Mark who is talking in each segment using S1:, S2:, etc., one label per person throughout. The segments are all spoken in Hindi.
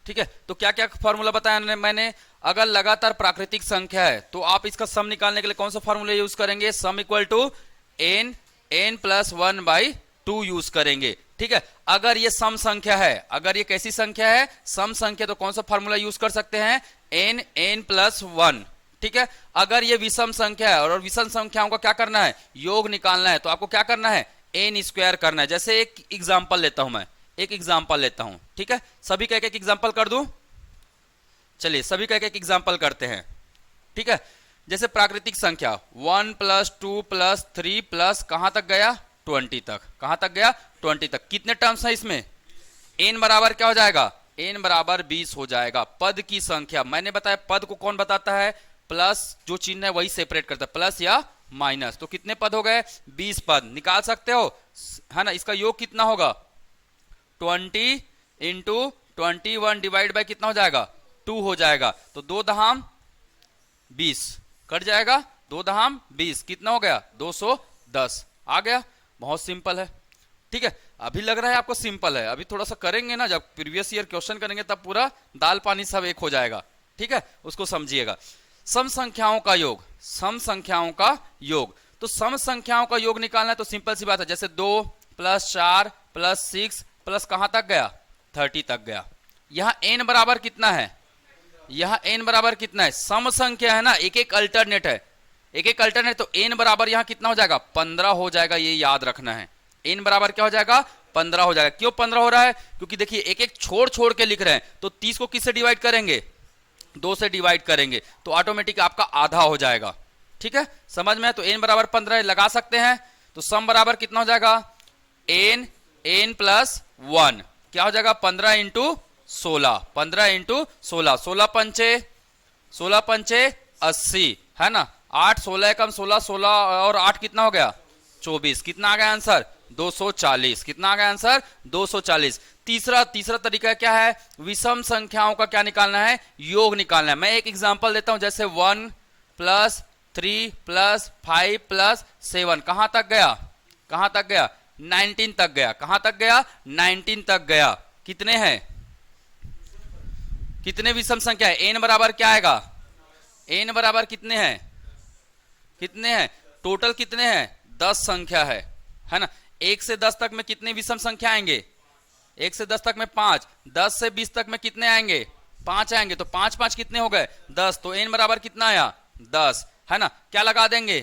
S1: ठीक है, तो क्या क्या फॉर्मूला बताया मैंने। अगर लगातार प्राकृतिक संख्या है तो आप इसका सम निकालने के लिए कौन सा फॉर्मूला यूज करेंगे, sum equal to n plus 1/2 use करेंगे। ठीक है, अगर ये सम संख्या है, अगर ये कैसी संख्या है, सम संख्या, तो कौन सा फॉर्मूला यूज कर सकते हैं, n प्लस 1। ठीक है, अगर ये विषम संख्या है और विषम संख्याओं का क्या करना है, योग निकालना है, तो आपको क्या करना है, n स्क्वायर करना है। जैसे एक एग्जांपल लेता हूं मैं, एक एग्जांपल लेता हूं। ठीक है, सभी का एक एक एग्जांपल कर दूं, चलिए सभी का एक एक एग्जांपल करते हैं। ठीक है, जैसे प्राकृतिक संख्या 1 प्लस 2 प्लस 3 प्लस कहां तक गया, 20 तक। कहां तक गया, 20 तक। कितने टर्म्स है इसमें, n बराबर क्या हो जाएगा, n बराबर 20 हो जाएगा। पद की संख्या, मैंने बताया पद को कौन बताता है, प्लस जो चिन्ह है वही सेपरेट करता है, प्लस या माइनस। तो कितने पद हो गए, 20 पद। निकाल सकते हो, है ना। इसका योग कितना होगा, 20 इंटू 21 डिवाइड बाय कितना हो जाएगा, 2 हो जाएगा। तो 2 दहाम 20 कट जाएगा, 2 दहाम 20 कितना हो गया, 210 आ गया। बहुत सिंपल है। ठीक है, अभी लग रहा है आपको सिंपल है, अभी थोड़ा सा करेंगे ना, जब प्रीवियस ईयर क्वेश्चन करेंगे तब पूरा दाल पानी सब एक हो जाएगा। ठीक है, उसको समझिएगा। सम संख्याओं का योग, सम संख्याओं का योग। तो सम संख्याओं का योग निकालना है तो सिंपल सी बात है, जैसे 2 प्लस 4 प्लस 6 प्लस कहां तक गया, 30 तक गया। यहां n बराबर कितना है, यहां n बराबर कितना है, सम संख्या है ना, एक एक अल्टरनेट है, एक एक अल्टरनेट, तो n बराबर यहां कितना हो जाएगा, 15 हो जाएगा। ये याद रखना है, n बराबर क्या हो जाएगा, 15 हो जाएगा। क्यों 15 हो रहा है, क्योंकि देखिए एक एक छोड़ छोड़ के लिख रहे हैं, तो 30 को किससे डिवाइड करेंगे, 2 से डिवाइड करेंगे, तो ऑटोमेटिक आपका आधा हो जाएगा। ठीक है, समझ में है। तो n बराबर 15 लगा सकते हैं। तो सम बराबर कितना हो जाएगा, n प्लस 1 क्या हो जाएगा, 15 इंटू 16, 15 इंटू 16, 16 पंचे 80, है ना। 8 16 कम 16, 16 और 8 कितना हो गया, 24। कितना आ गया आंसर, 240। कितना आ गया आंसर, 240। तीसरा तरीका क्या है, विषम संख्याओं का क्या निकालना है, योग निकालना है। मैं एक एग्जांपल देता हूं, जैसे 1 प्लस 3 प्लस 5 प्लस 7 कहां तक गया, कहां तक गया, 19 तक गया। कहां तक गया, 19 तक गया। कितने हैं, कितने विषम संख्या है, n बराबर क्या आएगा, n बराबर कितने हैं, कितने हैं, टोटल कितने हैं, 10 संख्या है ना। 1 से 10 तक में कितने विषम संख्या आएंगे, 1 से 10 तक में 5, 10 से 20 तक में कितने आएंगे, 5 आएंगे। तो 5 5 कितने हो गए, 10। तो n बराबर कितना आया, 10, है ना। क्या लगा देंगे,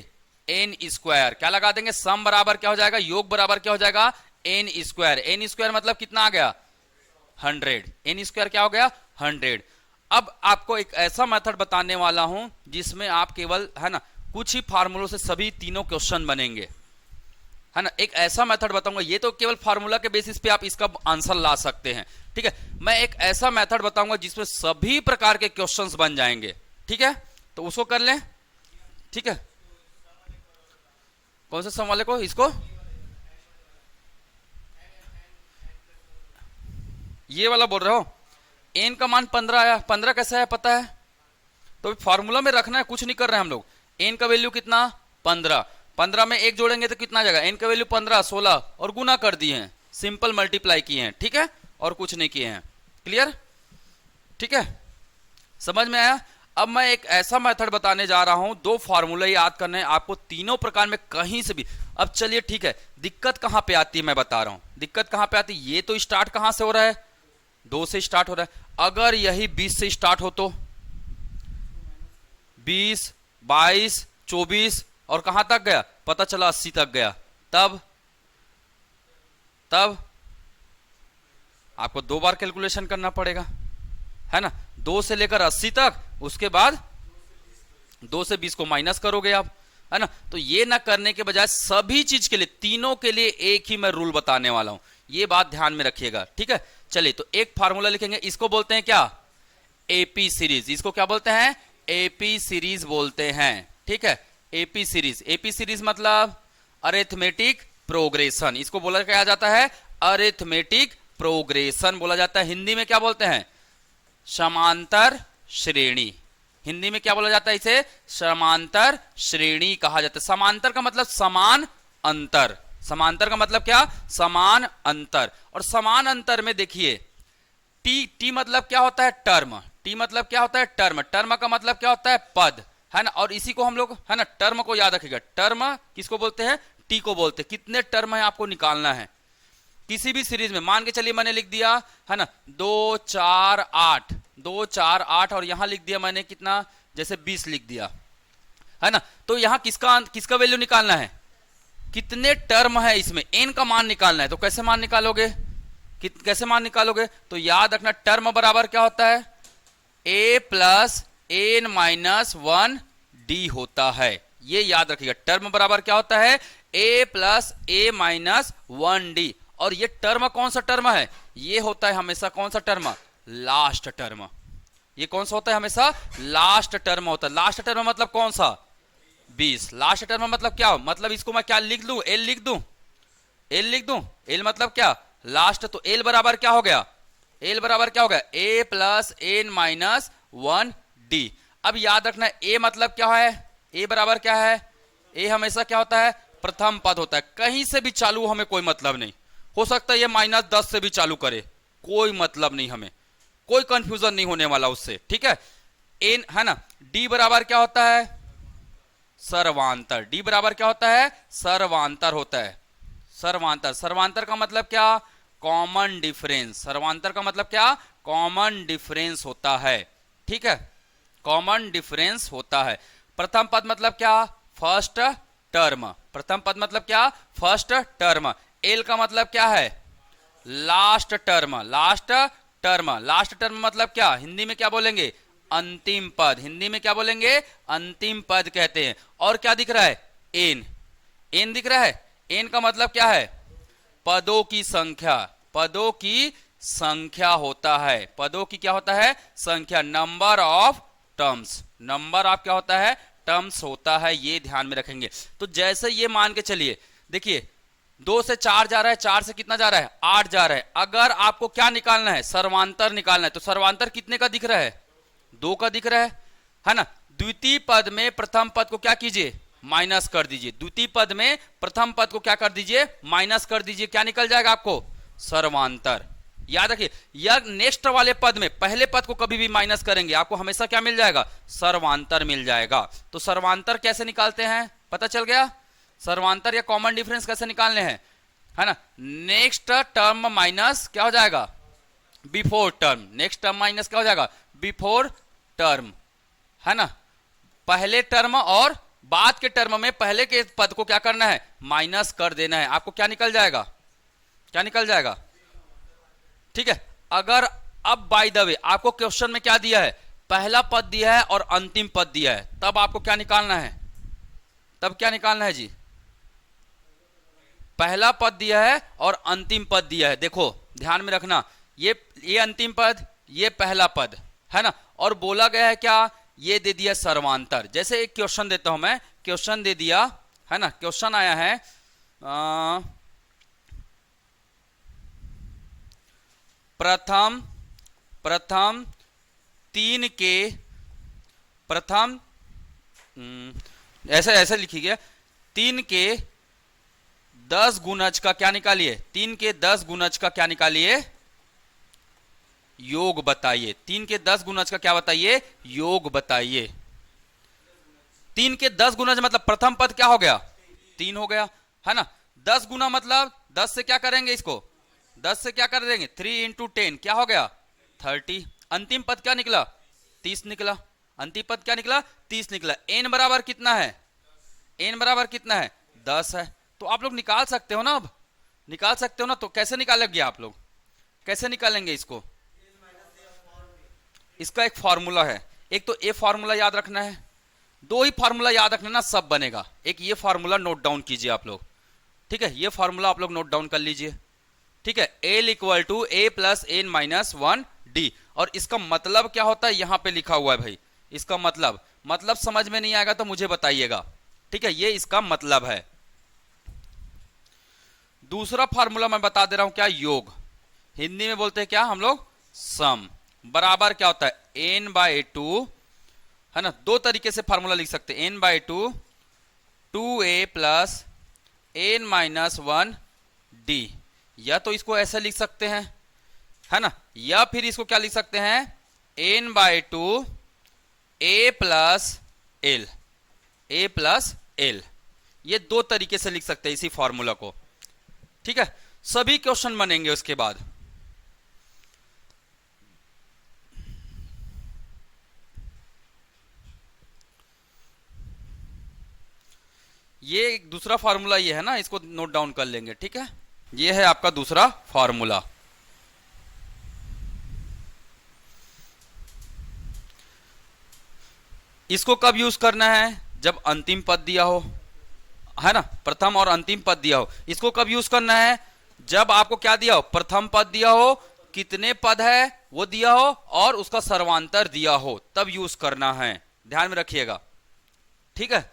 S1: n स्क्वायर। क्या लगा देंगे, सम बराबर क्या हो जाएगा, योग बराबर क्या हो जाएगा, n स्क्वायर। n स्क्वायर मतलब कितना आ गया, 100। n स्क्वायर क्या हो गया, 100। अब आपको एक ऐसा मेथड बताने वाला हूं जिसमें आप केवल, है ना, कुछ ही फार्मूलों से सभी तीनों क्वेश्चन बनेंगे, है ना। एक ऐसा मेथड बताऊंगा, ये तो केवल फार्मूला के बेसिस पे आप इसका आंसर ला सकते हैं। ठीक है, मैं एक ऐसा मेथड बताऊंगा जिसमें सभी प्रकार के क्वेश्चंस बन जाएंगे। ठीक है, तो उसको कर लें। ठीक है, कौन से सम वाले को, इसको, ये वाला बोल रहे हो। n का मान 15 आया, 15 कैसे आया पता है, तो फार्मूला में रखना है, कुछ नहीं कर रहे हैं हम लोग। n का वैल्यू कितना, 15, 15 में 1 जोड़ेंगे तो कितना आ जाएगा, n का वैल्यू 15, 16 और गुना कर दिए हैं, सिंपल मल्टीप्लाई किए हैं। ठीक है, और कुछ नहीं किए हैं। क्लियर, ठीक है, समझ में आया। अब मैं एक ऐसा मेथड बताने जा रहा हूं, 2 फार्मूला याद करने हैं आपको, तीनों प्रकार में कहीं से भी। अब चलिए ठीक है, दिक्कत कहां पे आती है मैं बता रहा हूं, दिक्कत कहां पे आती है। ये तो स्टार्ट कहां से हो रहा है, 2 से स्टार्ट हो रहा है। अगर यही 20 से स्टार्ट हो तो 20 22 24 और कहां तक गया, पता चला 80 तक गया। तब आपको 2 बार कैलकुलेशन करना पड़ेगा, है ना। 2 से लेकर 80 तक, उसके बाद 2 से 20 को माइनस करोगे आप, है ना। तो ये ना करने के बजाय सभी चीज के लिए, तीनों के लिए एक ही मैं रूल बताने वाला हूं, ये बात ध्यान में रखिएगा। ठीक है, चलिए तो एक फार्मूला लिखेंगे, इसको बोलते हैं क्या, एपी सीरीज। इसको क्या बोलते हैं, एपी सीरीज बोलते हैं। ठीक है, एपी सीरीज। एपी सीरीज मतलब अरिथमेटिक प्रोग्रेशन, इसको बोला क्या जाता है, अरिथमेटिक प्रोग्रेशन बोला जाता है। हिंदी में क्या बोलते हैं, समांतर श्रेणी। हिंदी में क्या बोला जाता है, इसे समांतर श्रेणी कहा जाता है। समांतर का मतलब समान अंतर, समांतर का मतलब क्या, समान अंतर। और समान अंतर में देखिए टी मतलब क्या होता है? टर्म। टी मतलब क्या होता है? टर्म। टर्म का मतलब क्या होता है? पद, है ना। और इसी को हम लोग, है ना, टर्म को याद रखिएगा। टर्म किसको बोलते हैं? टी को बोलते हैं। कितने टर्म है आपको निकालना है किसी भी सीरीज में। मान के चलिए मैंने लिख दिया, है ना, 2 4 8, 2 4 8, और यहां लिख दिया मैंने कितना, जैसे 20 लिख दिया, है ना। तो यहां किसका किसका वैल्यू निकालना है? कितने टर्म है इसमें, एन का मान निकालना है। तो कैसे मान निकालोगे? कैसे मान निकालोगे? तो याद रखना, टर्म बराबर क्या होता है? A plus N minus 1 D होता है। ये याद रखिएगा, टर्म बराबर क्या होता है? A plus A minus 1 D. और ये टर्म कौन सा टर्म है? ये होता है हमेशा कौन सा टर्म? Last term. ये कौन सा होता है? हमेशा लास्ट टर्म होता है। लास्ट टर्म मतलब कौन सा? 20। लास्ट टर्म मतलब क्या? मतलब इसको मैं क्या लिख दूं? एल लिख दूं। एल लिख दूं। एल मतलब क्या? लास्ट। तो एल बराबर क्या हो गया? एल बराबर क्या हो गया? ए प्लस एन माइनस 1 डी। अब याद रखना, ए मतलब क्या है? ए बराबर क्या है? ए हमेशा क्या होता है? प्रथम पद होता है। कहीं से भी चालू, हमें कोई मतलब नहीं। हो सकता है ये -10 से भी चालू करे, कोई मतलब नहीं, हमें कोई कंफ्यूजन नहीं होने वाला उससे, ठीक है। एन, है ना। डी बराबर क्या होता है? सर्वांतर। डी बराबर क्या होता है? सर्वांतर होता है। सर्वांतर। सर्वांतर का मतलब क्या? Common difference. सर्वांतर का मतलब क्या? कॉमन डिफरेंस होता है, ठीक है। कॉमन डिफरेंस होता है। प्रथम पद मतलब क्या? First term. प्रथम पद मतलब क्या? First term. एल का मतलब क्या है? Last term. Last term. Last term मतलब क्या? हिंदी में क्या बोलेंगे? अंतिम पद। हिंदी में क्या बोलेंगे? अंतिम पद कहते हैं। और क्या दिख रहा है? एन। एन दिख रहा है। एन का मतलब क्या है? पदों की संख्या। पदों की संख्या होता है। पदों की क्या होता है? संख्या। Number of terms. Number of क्या होता है? टर्म्स होता है। ये ध्यान में रखेंगे। तो जैसे ये मान के चलिए, देखिए 2 से 4 जा रहा है, 4 से कितना जा रहा है? 8 जा रहा है। अगर आपको क्या निकालना है? सर्वांतर निकालना है। तो सर्वांतर कितने का दिख रहा है? 2 का दिख रहा है ना। द्वितीय पद में प्रथम पद को क्या कीजिए? माइनस कर दीजिए। द्वितीय पद में प्रथम पद को क्या कर दीजिए? माइनस कर दीजिए। क्या निकल जाएगा आपको? सर्वांतर। याद रखिए, यह नेक्स्ट वाले पद में पहले पद को कभी भी माइनस करेंगे, आपको हमेशा क्या मिल जाएगा? सर्वांतर मिल जाएगा। तो सर्वांतर कैसे निकालते हैं? पता चल गया। सर्वांतर या कॉमन डिफरेंस कैसे निकालने हैं, है ना। नेक्स्ट टर्म माइनस क्या हो जाएगा? Before term. Next term minus क्या हो जाएगा? बिफोर टर्म, है ना। पहले टर्म और बाद के टर्म में पहले के पद को क्या करना है? माइनस कर देना है। आपको क्या निकल जाएगा? क्या निकल जाएगा? ठीक है। अगर अब बाय द वे आपको क्वेश्चन में क्या दिया है? पहला पद दिया है और अंतिम पद दिया है, तब आपको क्या निकालना है? तब क्या निकालना है जी? पहला पद दिया है और अंतिम पद दिया है। देखो ध्यान में रखना, ये अंतिम पद, ये पहला पद, है ना। और बोला गया है क्या? ये दे दिया सर्वांतर। जैसे एक क्वेश्चन देता हूं मैं, क्वेश्चन दे दिया, है ना। क्वेश्चन आया है प्रथम 3 के प्रथम ऐसा ऐसा लिखिए, 3 के 10 गुणज का क्या निकालिए? 3 के 10 गुणज का क्या निकालिए? योग बताइए। 3 के 10 गुणज का क्या बताइए? योग बताइए। 3 के 10 गुणज मतलब प्रथम पद क्या हो गया? 3 हो गया, है ना। 10 गुना मतलब 10 से क्या करेंगे इसको? 10 से क्या कर देंगे? 3 इंटू 10 क्या हो गया? 30। अंतिम पद क्या निकला? 30 निकला। अंतिम पद क्या निकला? 30 निकला। एन बराबर कितना है? एन बराबर कितना है? 10 है। तो आप लोग निकाल सकते हो ना, अब निकाल सकते हो ना। तो कैसे निकालेंगे आप लोग? कैसे निकालेंगे इसको? इसका एक फॉर्मूला है। एक तो ए फॉर्मूला याद रखना है, 2 ही फॉर्मूला याद रखना ना, सब बनेगा। एक ये फॉर्मूला नोट डाउन कीजिए आप लोग, ठीक है। ये फॉर्मूला आप लोग नोट डाउन कर लीजिए, ठीक है। L equal to A plus N minus 1 D. और इसका मतलब क्या होता है? यहां पे लिखा हुआ है भाई। इसका मतलब समझ में नहीं आएगा तो मुझे बताइएगा, ठीक है। ये इसका मतलब है। दूसरा फॉर्मूला मैं बता दे रहा हूं, क्या? योग। हिंदी में बोलते हैं क्या हम लोग? सम। बराबर क्या होता है? n/2, है ना। 2 तरीके से फॉर्मूला लिख सकते हैं। n/2 2a plus n minus 1 D, या तो इसको ऐसे लिख सकते हैं, है ना। या फिर इसको क्या लिख सकते हैं, n/2 a plus L, a plus L. ये दो तरीके से लिख सकते हैं इसी फॉर्मूला को। ठीक है, सभी क्वेश्चन बनेंगे उसके बाद। ये दूसरा फॉर्मूला ये है ना, इसको नोट डाउन कर लेंगे। ठीक है, ये है आपका दूसरा फॉर्मूला। इसको कब यूज करना है, जब अंतिम पद दिया हो, है ना, प्रथम और अंतिम पद दिया हो। इसको कब यूज करना है, जब आपको क्या दिया हो, प्रथम पद दिया हो, कितने पद है वो दिया हो, और उसका सर्वांतर दिया हो, तब यूज करना है। ध्यान में रखिएगा। ठीक है,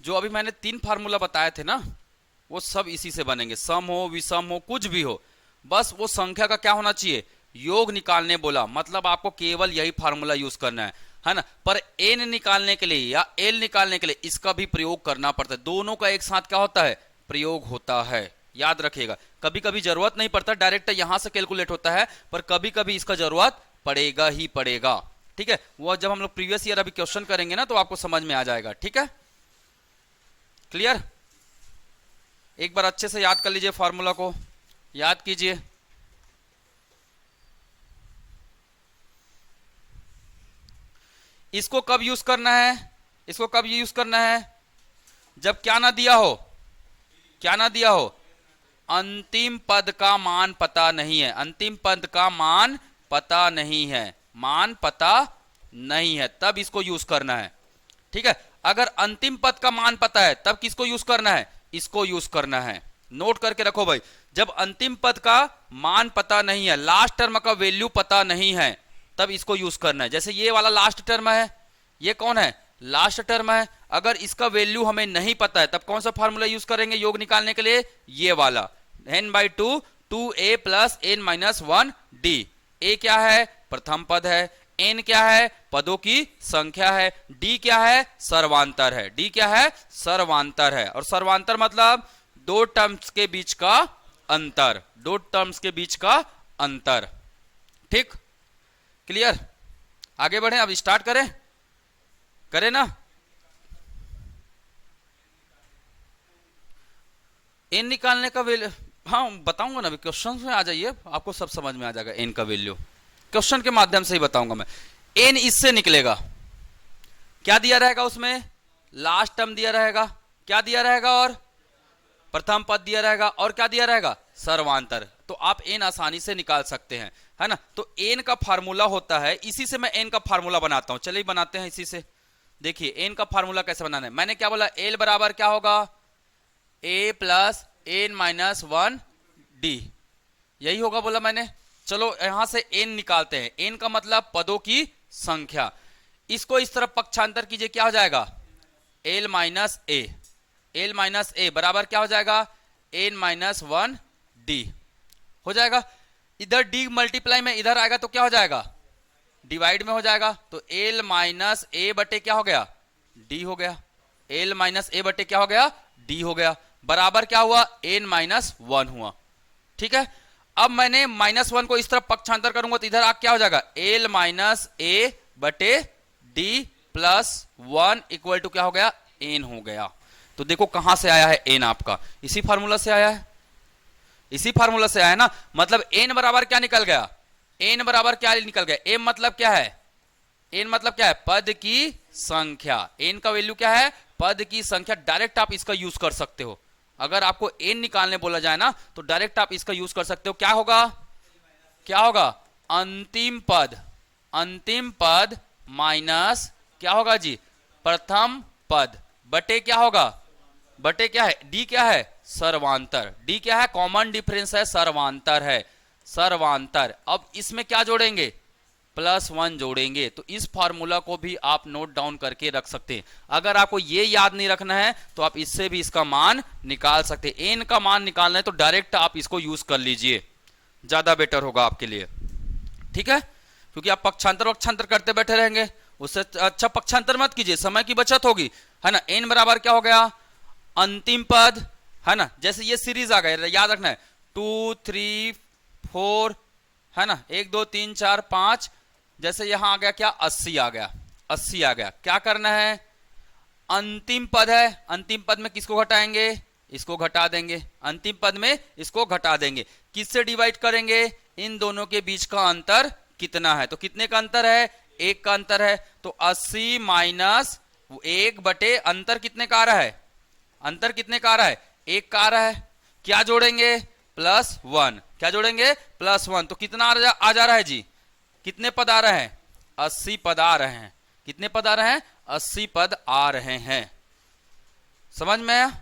S1: जो अभी मैंने 3 फार्मूला बताए थे ना, वो सब इसी से बनेंगे। सम हो, विषम हो, कुछ भी हो, बस वो संख्या का क्या होना चाहिए, योग निकालने बोला, मतलब आपको केवल यही फार्मूला यूज करना है ना। पर एन निकालने के लिए या एल निकालने के लिए इसका भी प्रयोग करना पड़ता है। दोनों का एक साथ क्या होता है, प्रयोग होता है। याद रखिएगा, कभी कभी जरूरत नहीं पड़ता, डायरेक्ट यहां से कैलकुलेट होता है, पर कभी कभी इसका जरूरत पड़ेगा ही पड़ेगा। ठीक है, वो जब हम लोग प्रीवियस ईयर अभी क्वेश्चन करेंगे ना, तो आपको समझ में आ जाएगा। ठीक है, क्लियर। एक बार अच्छे से याद कर लीजिए, फॉर्मूला को याद कीजिए। इसको कब यूज करना है, इसको कब यूज करना है, जब क्या ना दिया हो, क्या ना दिया हो, अंतिम पद का मान पता नहीं है। अंतिम पद का मान पता नहीं है, मान पता नहीं है, तब इसको यूज करना है। ठीक है, अगर अंतिम पद का मान पता है, तब किसको यूज करना है, इसको यूज करना है। नोट करके रखो भाई, जब अंतिम पद का मान पता नहीं है, लास्ट टर्म का वैल्यू पता नहीं है, तब इसको यूज करना है। जैसे ये वाला लास्ट टर्म है, ये कौन है, लास्ट टर्म है। अगर इसका वैल्यू हमें नहीं पता है, तब कौन सा फार्मूला यूज करेंगे योग निकालने के लिए, ये वाला, n/2 2a plus n-1d। a क्या है, प्रथम पद है, n क्या है, पदों की संख्या है, d क्या है, सर्वांतर है, d क्या है, सर्वांतर है। और सर्वांतर मतलब दो टर्म्स के बीच का अंतर, दो टर्म्स के बीच का अंतर। ठीक, क्लियर। आगे बढ़े, अब स्टार्ट करें, करें ना। n निकालने का वैल्यू, हाँ बताऊंगा ना, अभी क्वेश्चन में आ जाइए, आपको सब समझ में आ जाएगा। n का वैल्यू क्वेश्चन के माध्यम से ही बताऊंगा मैं। n इससे निकलेगा, क्या दिया रहेगा उसमें, लास्ट टर्म दिया रहेगा, क्या दिया रहेगा, और प्रथम पद दिया रहेगा, और क्या दिया रहेगा, सर्वांतर। तो आप n आसानी से निकाल सकते हैं, है ना। तो n का फार्मूला होता है, इसी से मैं n का फार्मूला बनाता हूं। चलिए बनाते हैं इसी से। देखिए n का फार्मूला कैसे बनाना है। मैंने क्या बोला, l बराबर क्या होगा, a प्लस n-1d, यही होगा बोला मैंने। चलो यहां से n निकालते हैं। n का मतलब पदों की संख्या, इसको इस तरफ पक्षांतर कीजिए, क्या हो जाएगा, l minus a, l minus a बराबर क्या हो जाएगा, n-1d हो जाएगा। इधर d मल्टीप्लाई में इधर आएगा तो क्या हो जाएगा, डिवाइड में हो जाएगा। तो l माइनस a बटे क्या हो गया, d हो गया। l माइनस a बटे क्या हो गया, d हो गया। बराबर क्या हुआ, n-1 हुआ। ठीक है, अब मैंने -1 को इस तरफ पक्षांतर करूंगा, तो इधर आ क्या हो जाएगा, l माइनस a बटे d प्लस 1 इक्वल टू क्या हो गया, n हो गया। तो देखो कहां से आया है n, आपका इसी फार्मूला से आया है, इसी फार्मूला से आया है ना। मतलब n बराबर क्या निकल गया, n बराबर क्या निकल गया, m मतलब क्या है, n मतलब क्या है, पद की संख्या। n का वैल्यू क्या है, पद की संख्या। डायरेक्ट आप इसका यूज कर सकते हो, अगर आपको n निकालने बोला जाए ना, तो डायरेक्ट आप इसका यूज कर सकते हो। क्या होगा, क्या होगा, अंतिम पद, अंतिम पद माइनस क्या होगा जी, प्रथम पद बटे क्या होगा, बटे क्या है, d क्या है, सर्वांतर। d क्या है, कॉमन डिफरेंस है, सर्वांतर है, सर्वांतर। अब इसमें क्या जोड़ेंगे, +1 जोड़ेंगे। तो इस फार्मूला को भी आप नोट डाउन करके रख सकते हैं। अगर आपको ये याद नहीं रखना है तो आप इससे भी इसका मान निकाल सकते हैं। n का मान निकालना है तो डायरेक्ट आप इसको यूज कर लीजिए, ज्यादा बेटर होगा आपके लिए, ठीक है। क्योंकि आप पक्षांतर करते बैठे रहेंगे, उससे अच्छा पक्षांतर मत कीजिए, समय की बचत होगी, है ना। n बराबर क्या हो गया, अंतिम पद, है ना। जैसे ये सीरीज आ गया, याद रखना है 2 3 4, है ना, 1 2 3 4 5। जैसे यहां आ गया क्या, 80 आ गया, 80 आ गया। क्या करना है, अंतिम पद है, अंतिम पद में किसको घटाएंगे, इसको घटा देंगे, अंतिम पद में इसको घटा देंगे। किससे डिवाइड करेंगे, इन दोनों के बीच का अंतर कितना है, तो कितने का अंतर है, 1 का अंतर है। तो 80 माइनस 1 बटे अंतर कितने का आ रहा है, अंतर कितने का आ रहा है, 1 का आ रहा है। क्या जोड़ेंगे, +1, क्या जोड़ेंगे, +1। तो कितना आ जा रहा है जी, कितने पद आ रहे हैं, 80 पद आ रहे हैं। कितने पद आ रहे हैं, 80 पद आ रहे हैं। समझ में आया।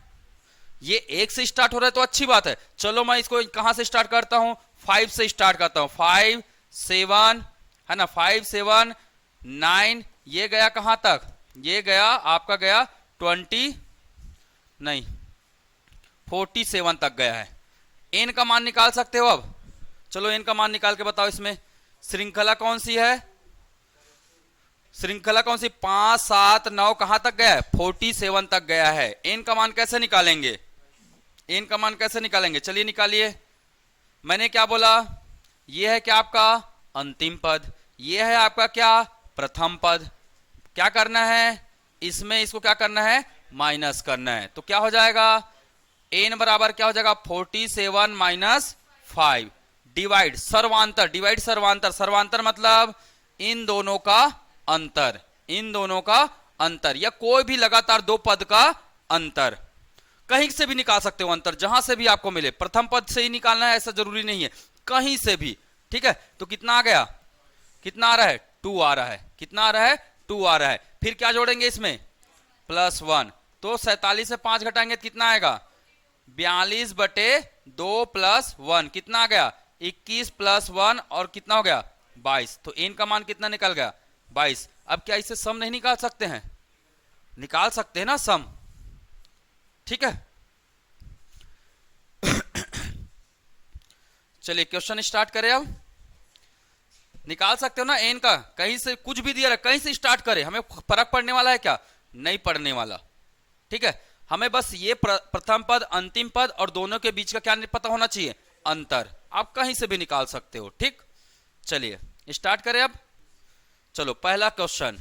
S1: ये 1 से स्टार्ट हो रहा है तो अच्छी बात है। चलो मैं इसको कहां से स्टार्ट करता हूं, 5 से स्टार्ट करता हूं। 5 7, है ना, 5 7 9, ये गया कहां तक, ये गया आपका गया 47 तक गया है। n का मान निकाल सकते हो अब। चलो n का मान निकाल के बताओ। इसमें श्रृंखला कौन सी है, श्रृंखला कौन सी, 5 7 9 कहां तक गया है, 47 तक गया है। n का मान कैसे निकालेंगे, n का मान कैसे निकालेंगे, चलिए निकालिए। मैंने क्या बोला, ये है क्या आपका अंतिम पद, ये है आपका क्या प्रथम पद। क्या करना है, इसमें इसको क्या करना है, माइनस करना है। तो क्या हो जाएगा, n बराबर क्या हो जाएगा, 47 माइनस 5, डिवाइड सर्वांतर, डिवाइड सर्वांतर, सर्वांतर मतलब इन दोनों का अंतर, इन दोनों का अंतर, या कोई भी लगातार दो पद का अंतर। कहीं से भी निकाल सकते हो अंतर, जहां से भी आपको मिले। प्रथम पद से ही निकालना है ऐसा जरूरी नहीं है, कहीं से भी, ठीक है। तो कितना आ गया, कितना आ रहा है, 2 आ रहा है। कितना आ रहा है, 2 आ रहा है। फिर क्या जोड़ेंगे इसमें, +1। तो 47 से 5 घटाएंगे तो कितना आएगा, 42 बटे 2 + 1, कितना आ गया 21 + 1 और कितना हो गया 22। तो n का मान कितना निकल गया, 22। अब क्या इसे सम नहीं निकाल सकते हैं, निकाल सकते हैं ना सम, ठीक है। चलिए क्वेश्चन स्टार्ट करें। अब निकाल सकते हो ना n का, कहीं से कुछ भी दिया है कहीं से स्टार्ट करें, हमें फर्क पड़ने वाला है क्या, नहीं पड़ने वाला, ठीक है। हमें बस ये प्रथम पद अंतिम पद और दोनों के बीच का क्या पता होना चाहिए, अंतर। आप कहीं से भी निकाल सकते हो, ठीक। चलिए स्टार्ट करें अब। चलो पहला क्वेश्चन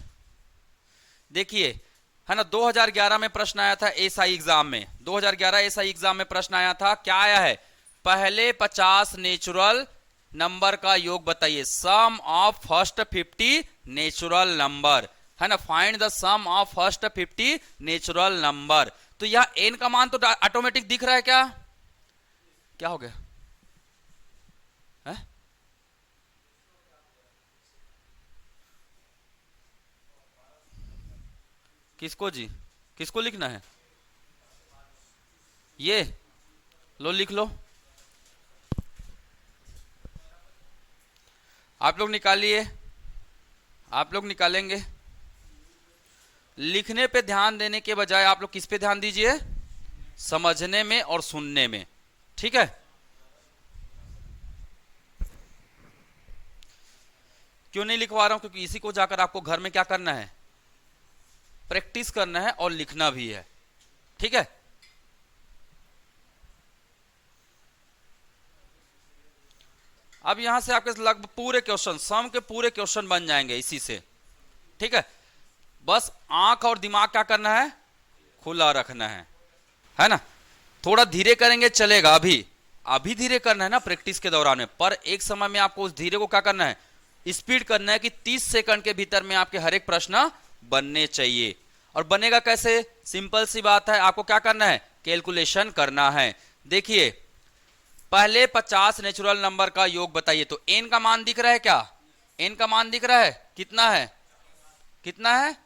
S1: देखिए, है ना। 2011 में प्रश्न आया था एसआई एग्जाम में, 2011 एसआई एग्जाम में प्रश्न आया था। क्या आया है, पहले 50 नेचुरल नंबर का योग बताइए, sum of first 50 natural number, है ना। Find the sum of first 50 natural number. तो यह n का मान तो ऑटोमेटिक दिख रहा है, क्या क्या हो गया है? किसको जी, किसको लिखना है, ये लो लिख लो, आप लोग निकालिए, आप लोग निकालेंगे। लिखने पे ध्यान देने के बजाय आप लोग किस पे ध्यान दीजिए, समझने में और सुनने में, ठीक है। क्यों नहीं लिखवा रहा हूं, क्योंकि इसी को जाकर आपको घर में क्या करना है, प्रैक्टिस करना है और लिखना भी है, ठीक है। अब यहां से आपके लगभग पूरे क्वेश्चन, सम के पूरे क्वेश्चन बन जाएंगे इसी से, ठीक है। बस आंख और दिमाग क्या करना है, खुला रखना है ना। थोड़ा धीरे करेंगे चलेगा, अभी धीरे करना है ना प्रैक्टिस के दौरान में, पर एक समय में आपको उस धीरे को क्या करना है, स्पीड करना है कि 30 सेकंड के भीतर में आपके हर एक प्रश्न बनने चाहिए। और बनेगा कैसे, सिंपल सी बात है, आपको क्या करना है, कैलकुलेशन करना है। देखिए पहले 50 नेचुरल नंबर का योग बताइए। तो n का मान दिख रहा है क्या, n का मान दिख रहा है, कितना है, कितना है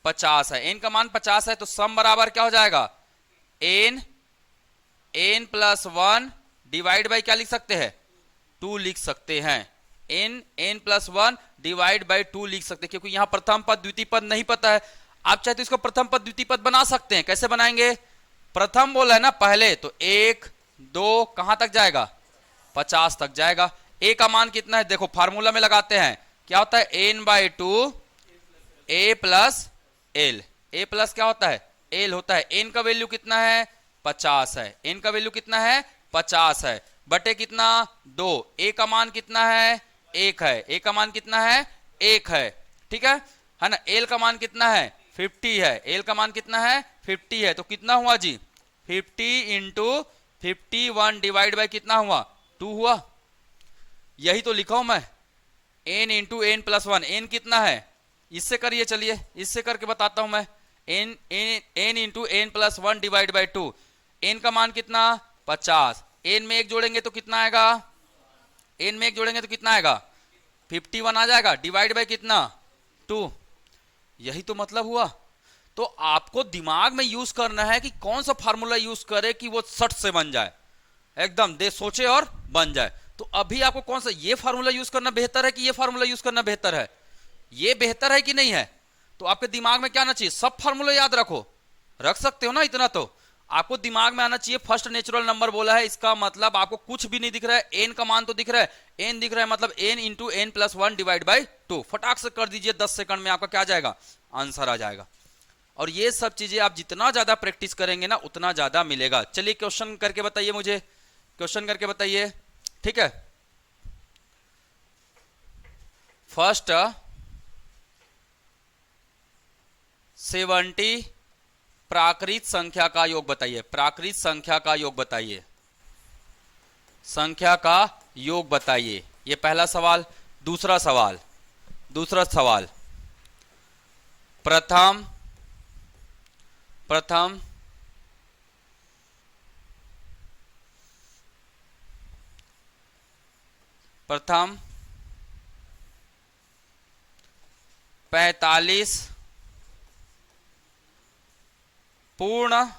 S1: 50 है। n का मान 50 है, तो सम बराबर क्या हो जाएगा, n + 1 डिवाइड बाई क्या लिख सकते हैं, 2 लिख सकते हैं, n प्लस 1 डिवाइड बाई 2 लिख सकते हैं, क्योंकि यहां प्रथम पद द्वितीय पद नहीं पता है। आप चाहे तो इसको प्रथम पद द्वितीय पद बना सकते हैं। कैसे बनाएंगे? प्रथम बोला है ना पहले, तो 1 2 कहां तक जाएगा? 50 तक जाएगा। a का मान कितना है? देखो फार्मूला में लगाते हैं, क्या होता है? n/2 a plus l। a plus क्या होता है? l होता है। n का वैल्यू कितना है? 50 है। n का वैल्यू कितना है? 50 है। बटे कितना? 2। a का मान कितना है? 1 है। a का मान कितना है? 1 है। ठीक है ना? l का मान कितना है? 50 है। l का मान कितना है? 50 है। तो कितना हुआ जी? 50 इंटू 51 डिवाइड बाई कितना हुआ? 2 हुआ। यही तो लिखा हूं मैं, n इंटू एन प्लस 1। एन कितना है? इससे करिए, चलिए इससे करके बताता हूं मैं। n into N plus 1 divide by 2। n का मान कितना? 50। n में 1 जोड़ेंगे तो कितना आएगा? n में 1 जोड़ेंगे तो कितना आएगा? 51 आ जाएगा। डिवाइड बाई कितना? 2। यही तो मतलब हुआ। तो आपको दिमाग में यूज करना है कि कौन सा फार्मूला यूज करे कि वो सट से बन जाए, एकदम दे सोचे और बन जाए। तो अभी आपको कौन सा, ये फार्मूला यूज करना बेहतर है कि ये फार्मूला यूज करना बेहतर है? ये बेहतर है कि नहीं है? तो आपके दिमाग में क्या आना चाहिए? सब फार्मूला याद रखो, रख सकते हो ना इतना? तो आपको दिमाग में आना चाहिए फर्स्ट नेचुरल नंबर बोला है, इसका मतलब आपको कुछ भी नहीं दिख रहा है। एन का मान तो दिख रहा है, एन दिख रहा है, मतलब N into N plus 1 divide by 2। फटाक से कर दीजिए, 10 सेकंड में आपका क्या आ जाएगा? आंसर आ जाएगा। और ये सब चीजें आप जितना ज्यादा प्रैक्टिस करेंगे ना उतना ज्यादा मिलेगा। चलिए क्वेश्चन करके बताइए मुझे, क्वेश्चन करके बताइए। ठीक है, फर्स्ट 70 प्राकृत संख्या का योग बताइए। प्राकृत संख्या का योग बताइए, संख्या का योग बताइए। ये पहला सवाल। दूसरा सवाल, प्रथम प्रथम 45 पूर्णांक,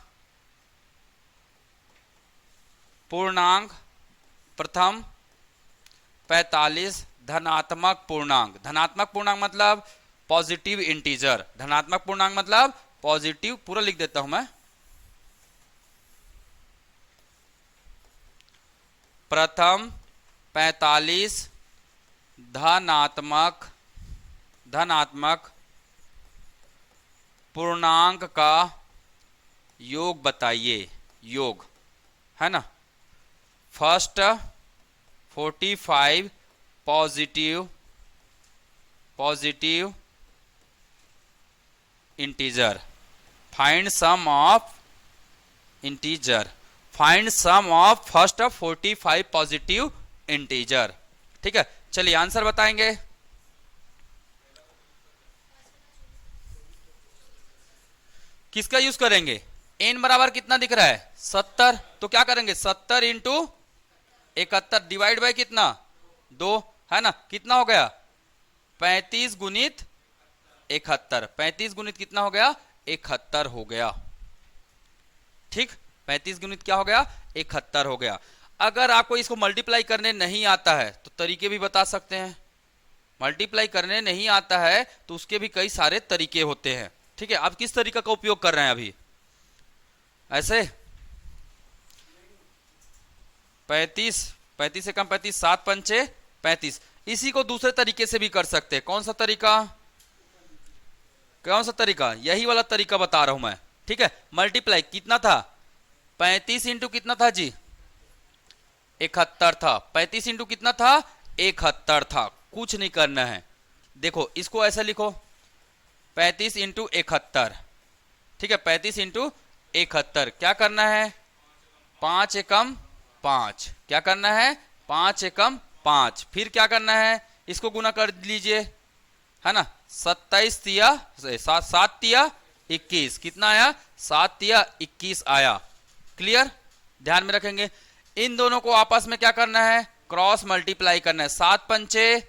S1: प्रथम 45 धनात्मक पूर्णांक। धनात्मक पूर्णांक मतलब पॉजिटिव इंटीजर। धनात्मक पूर्णांक मतलब पॉजिटिव, पूरा लिख देता हूं मैं। प्रथम 45 धनात्मक पूर्णांक का योग बताइए। योग है ना। First 45 positive integer. Find sum of integer. Find sum of first 45 positive integer. ठीक है, चलिए आंसर बताएंगे। किसका यूज करेंगे? n बराबर कितना दिख रहा है? 70। तो क्या करेंगे? 70 इंटू 71 डिवाइड बाई कितना? 2, है ना। कितना हो गया? 35 गुणित 71। 35 गुणित कितना हो गया? 71 हो गया। ठीक, 35 गुणित क्या हो गया? 71 हो गया। अगर आपको इसको मल्टीप्लाई करने नहीं आता है तो तरीके भी बता सकते हैं। मल्टीप्लाई करने नहीं आता है तो उसके भी कई सारे तरीके होते हैं। ठीक है, आप किस तरीका का उपयोग कर रहे हैं अभी? ऐसे 35 से कम 35, 7 पंचे 35। इसी को दूसरे तरीके से भी कर सकते हैं। कौन सा तरीका? कौन सा तरीका? यही वाला तरीका बता रहा हूं मैं। ठीक है, मल्टीप्लाई कितना था? 35 इंटू कितना था जी? 71 था। 35 इंटू कितना था? 71 था। कुछ नहीं करना है। देखो इसको ऐसा लिखो, 35 इंटू 71। ठीक है, 35 इंटू 71। क्या करना है? 5 एकम 5। क्या करना है? 5 एकम 5। फिर क्या करना है? इसको गुना कर लीजिए, है ना। 27 तिया 7 तिया 21। कितना आया? 7 तिया 21 आया। क्लियर? ध्यान में रखेंगे। इन दोनों को आपस में क्या करना है? क्रॉस मल्टीप्लाई करना है। 7 पंचे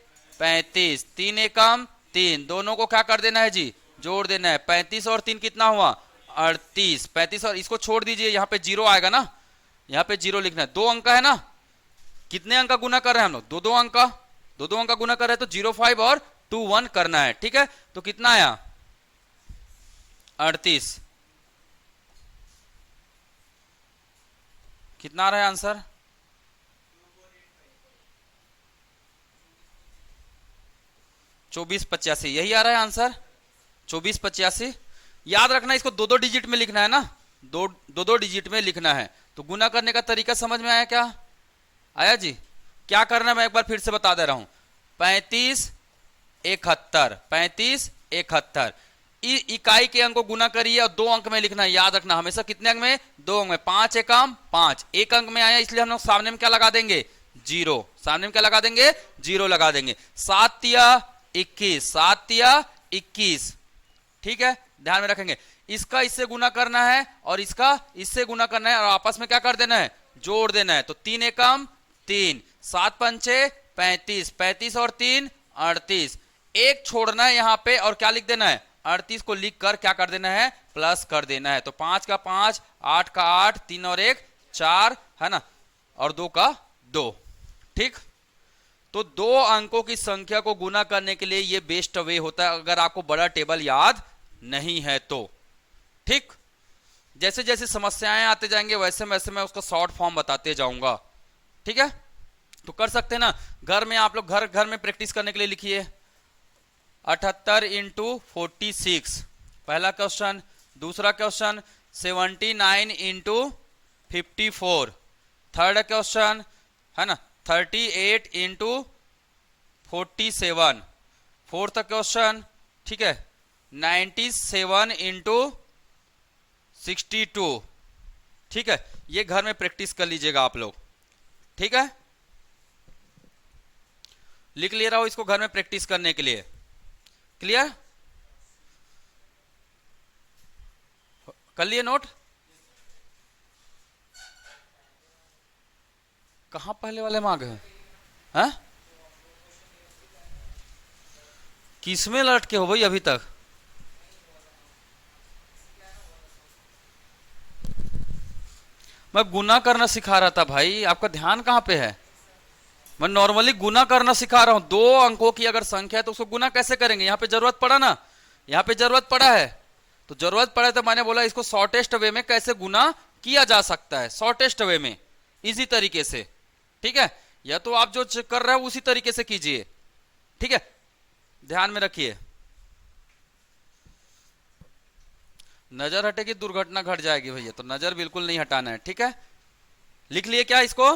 S1: 35, 3 एकम 3। दोनों को क्या कर देना है जी? जोड़ देना है। 35 और 3 कितना हुआ? 38। 35 और इसको छोड़ दीजिए, यहाँ पे 0 आएगा ना, यहाँ पे 0 लिखना है। 2 अंक है ना। कितने अंक का गुना कर रहे हैं हम लोग? 2 अंक का। दो दो अंक का गुना कर रहे हैं तो 05 और 21 करना है। ठीक है, तो कितना आया 38। कितना आ रहा है आंसर 2485, यही आ रहा है आंसर 2485। याद रखना इसको दो दो डिजिट में लिखना है ना, दो डिजिट में लिखना है। तो गुना करने का तरीका समझ में आया क्या? आया जी? क्या करना है मैं एक बार फिर से बता दे रहा हूं। 35 71, 35 71, इकाई के अंक को गुना करिए और दो अंक में लिखना है। याद रखना हमेशा कितने अंक में? दो अंक में। 5 एकम 5, एक अंक में आया इसलिए हम लोग सामने में क्या लगा देंगे? 0। सामने में क्या लगा देंगे? 0 लगा देंगे। 7 तिया 21, 7 तिया 21। ठीक है, ध्यान में रखेंगे। इसका इससे गुना करना है और इसका इससे गुना करना है और आपस में क्या कर देना है? जोड़ देना है। तो 3 एकम 3, 7 पंचे 35, 35 और 3 38। एक छोड़ना है यहां पे और क्या लिख देना है? 38 को लिख कर क्या कर देना है? प्लस कर देना है। तो 5 का 5, 8 का 8, 3 और 1 4 है ना, और 2 का 2। ठीक, तो दो अंकों की संख्या को गुना करने के लिए ये बेस्ट वे होता है अगर आपको बड़ा टेबल याद नहीं है तो। ठीक, जैसे जैसे समस्याएं आते जाएंगे वैसे वैसे मैं उसका शॉर्ट फॉर्म बताते जाऊंगा। ठीक है, तो कर सकते हैं ना घर में आप लोग, घर में प्रैक्टिस करने के लिए लिखिए 78 इंटू 46 पहला क्वेश्चन। दूसरा क्वेश्चन 79 इंटू 54 थर्ड क्वेश्चन है ना। 38 इंटू 47 फोर्थ क्वेश्चन। ठीक है, 97 इंटू 62। ठीक है, ये घर में प्रैक्टिस कर लीजिएगा आप लोग। ठीक है, लिख ले रहा हूं इसको घर में प्रैक्टिस करने के लिए। क्लियर? कर लिए नोट? कहां पहले वाले मार्ग है? किसमें लटके हो भाई अभी तक? मैं गुना करना सिखा रहा था भाई, आपका ध्यान कहां पे है? मैं नॉर्मली गुना करना सिखा रहा हूं। दो अंकों की अगर संख्या है तो उसको गुना कैसे करेंगे? यहां पे जरूरत पड़ा ना, यहां पे जरूरत पड़ा है। तो जरूरत पड़ा है तो मैंने बोला इसको शॉर्टेस्ट वे में कैसे गुना किया जा सकता है, शॉर्टेस्ट वे में, इजी तरीके से। ठीक है, या तो आप जो कर रहे हो उसी तरीके से कीजिए। ठीक है, ध्यान में रखिए, नजर हटेगी दुर्घटना घट जाएगी भैया, तो नजर बिल्कुल नहीं हटाना है। ठीक है, लिख लिए क्या इसको?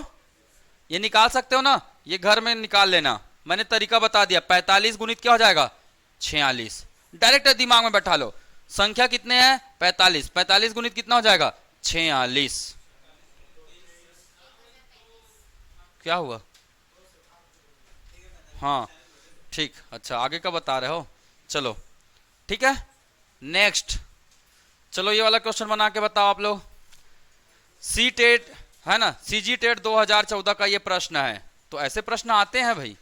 S1: ये निकाल सकते हो ना, ये घर में निकाल लेना। मैंने तरीका बता दिया। 45 गुणित क्या हो जाएगा? 46। डायरेक्ट दिमाग में बैठा लो। संख्या कितने हैं? 45। 45 गुणित कितना हो जाएगा? 46। क्या हुआ? हाँ ठीक, अच्छा आगे का बता रहे हो, चलो ठीक है। नेक्स्ट, चलो ये वाला क्वेश्चन बना के बताओ आप लोग। सी टेट है ना, सीजी टेट 2014 का ये प्रश्न है। तो ऐसे प्रश्न आते हैं भाई,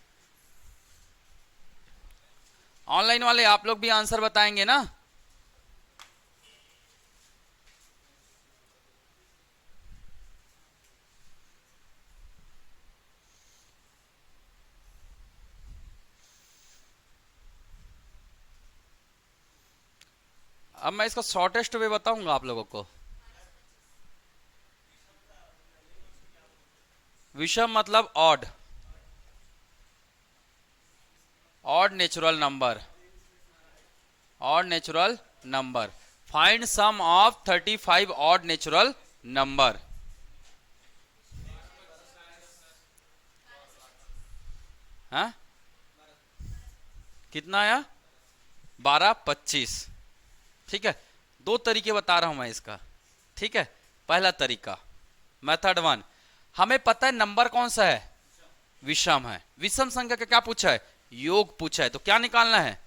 S1: ऑनलाइन वाले आप लोग भी आंसर बताएंगे ना। अब मैं इसका शॉर्टेस्ट वे बताऊंगा आप लोगों को। विषम मतलब odd, odd natural number, odd natural number. Find sum of 35 odd natural number. हाँ कितना आया? 12 25। ठीक है, दो तरीके बता रहा हूं मैं इसका। ठीक है, पहला तरीका मेथड 1, हमें पता है नंबर कौन सा है? विषम है। विषम संख्या का क्या पूछा है? योग पूछा है। तो क्या निकालना है?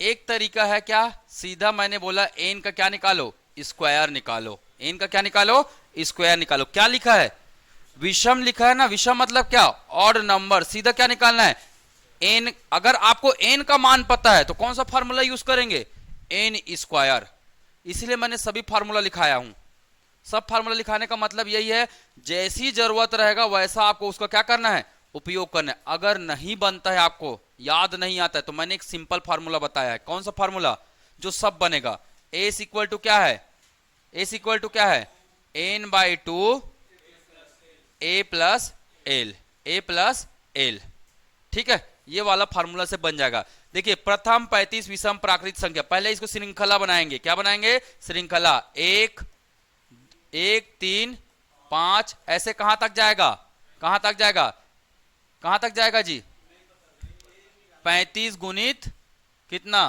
S1: एक तरीका है क्या, सीधा मैंने बोला एन का क्या निकालो? स्क्वायर निकालो। एन का क्या निकालो? स्क्वायर निकालो। क्या लिखा है? विषम लिखा है ना। विषम मतलब क्या? Odd number. सीधा क्या निकालना है? एन। अगर आपको एन का मान पता है तो कौन सा फार्मूला यूज करेंगे? N square. इसलिए मैंने सभी फार्मूला लिखाया हूं। सब फार्मूला लिखाने का मतलब यही है, जैसी जरूरत रहेगा वैसा आपको उसका क्या करना है? उपयोग करना है। अगर नहीं बनता है, आपको याद नहीं आता है, तो मैंने एक सिंपल फार्मूला बताया है। कौन सा फार्मूला? जो सब बनेगा। ए इक्वल टू क्या है? ए इक्वल टू क्या है? N by two A plus L, A plus L. ठीक है, ये वाला फार्मूला से बन जाएगा। देखिए, प्रथम 35 विषम प्राकृतिक संख्या, पहले इसको श्रृंखला बनाएंगे। क्या बनाएंगे? श्रृंखला। 1 1 3 5, ऐसे कहां तक जाएगा? कहां तक जाएगा? कहां तक जाएगा जी? 35 गुणित कितना?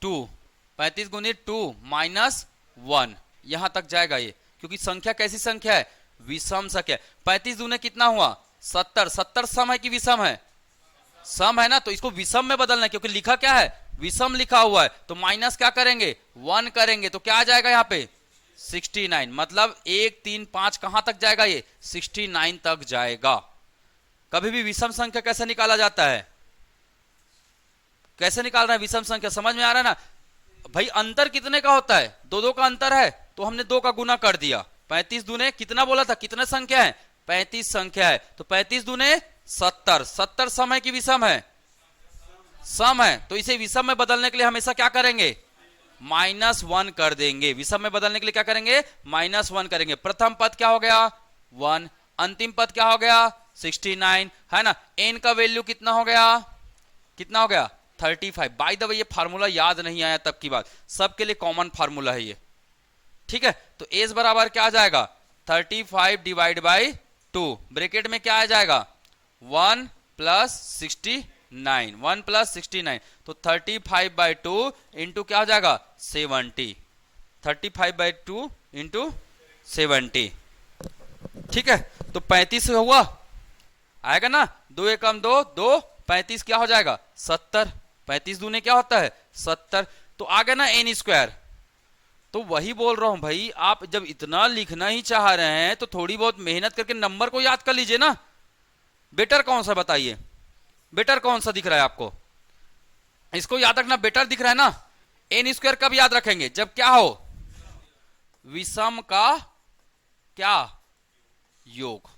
S1: 2, 35 गुणित 2 माइनस 1, यहां तक जाएगा ये। क्योंकि संख्या कैसी संख्या है? विषम संख्या। 35 दूने कितना हुआ? 70। 70 सम है कि विषम है? सम है ना, तो इसको विषम में बदलना है, क्योंकि लिखा क्या है? विषम लिखा हुआ है। तो माइनस क्या करेंगे? 1 करेंगे, तो क्या आ जाएगा यहाँ पे? 69। मतलब 1 3 5 कहां तक जाएगा ये? 69 तक जाएगा। कभी भी विषम संख्या कैसे निकाला जाता है? कैसे निकाल रहे हैं विषम संख्या? समझ में आ रहा है ना भाई? अंतर कितने का होता है? 2 का अंतर है, तो हमने 2 का गुना कर दिया। 35 दूने कितना बोला था? कितने संख्या है? 35 संख्या है, तो 35 दूने 70। 70 सम है कि विषम है? सम है। तो इसे विषम में बदलने के लिए हमेशा क्या करेंगे? -1 कर देंगे। विषम में बदलने के लिए क्या करेंगे? -1 करेंगे। प्रथम पद क्या हो गया? 1, अंतिम पद क्या हो गया? 69, है ना। एन का वैल्यू कितना हो गया? कितना हो गया? 35। बाय द वे, ये फार्मूला याद नहीं आया तब की बात, सबके लिए कॉमन फार्मूला है ये। ठीक है, तो एस बराबर क्या आ जाएगा? 35 डिवाइड बाई 2, ब्रैकेट में क्या आ जाएगा? 1 प्लस 69, 1 प्लस 69, तो 35/2 इंटू क्या हो जाएगा? 70। 35/2 इंटू 70। ठीक है, तो 35 हुआ, आएगा ना। 2 एकम 2, 2 35 क्या हो जाएगा? 70। 35 दूने क्या होता है? 70। तो आ गया ना एन स्क्वायर। तो वही बोल रहा हूं भाई, आप जब इतना लिखना ही चाह रहे हैं तो थोड़ी बहुत मेहनत करके नंबर को याद कर लीजिए ना। बेटर कौन सा बताइए? बेटर कौन सा दिख रहा है आपको? इसको याद रखना, बेटर दिख रहा है ना। एन स्क्वायर कब याद रखेंगे? जब क्या हो? विषम का क्या? योग।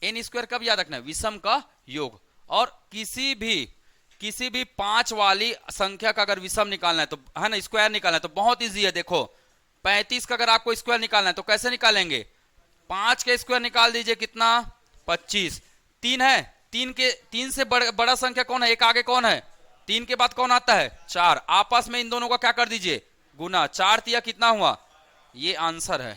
S1: एन स्क्वायर कब याद रखना है? विषम का योग। और किसी भी 5 वाली संख्या का अगर विषम निकालना है तो, है ना, स्क्वायर निकालना है तो बहुत इजी है। देखो, 35 का अगर आपको स्क्वायर निकालना है तो कैसे निकालेंगे? 5 के स्क्वायर निकाल दीजिए, कितना? 25। 3 है, 3 से बड़ा संख्या कौन है? एक आगे कौन है? 3 के बाद कौन आता है? 4। आपस में इन दोनों का क्या कर दीजिए? गुना। 4 तिया कितना हुआ? ये आंसर है।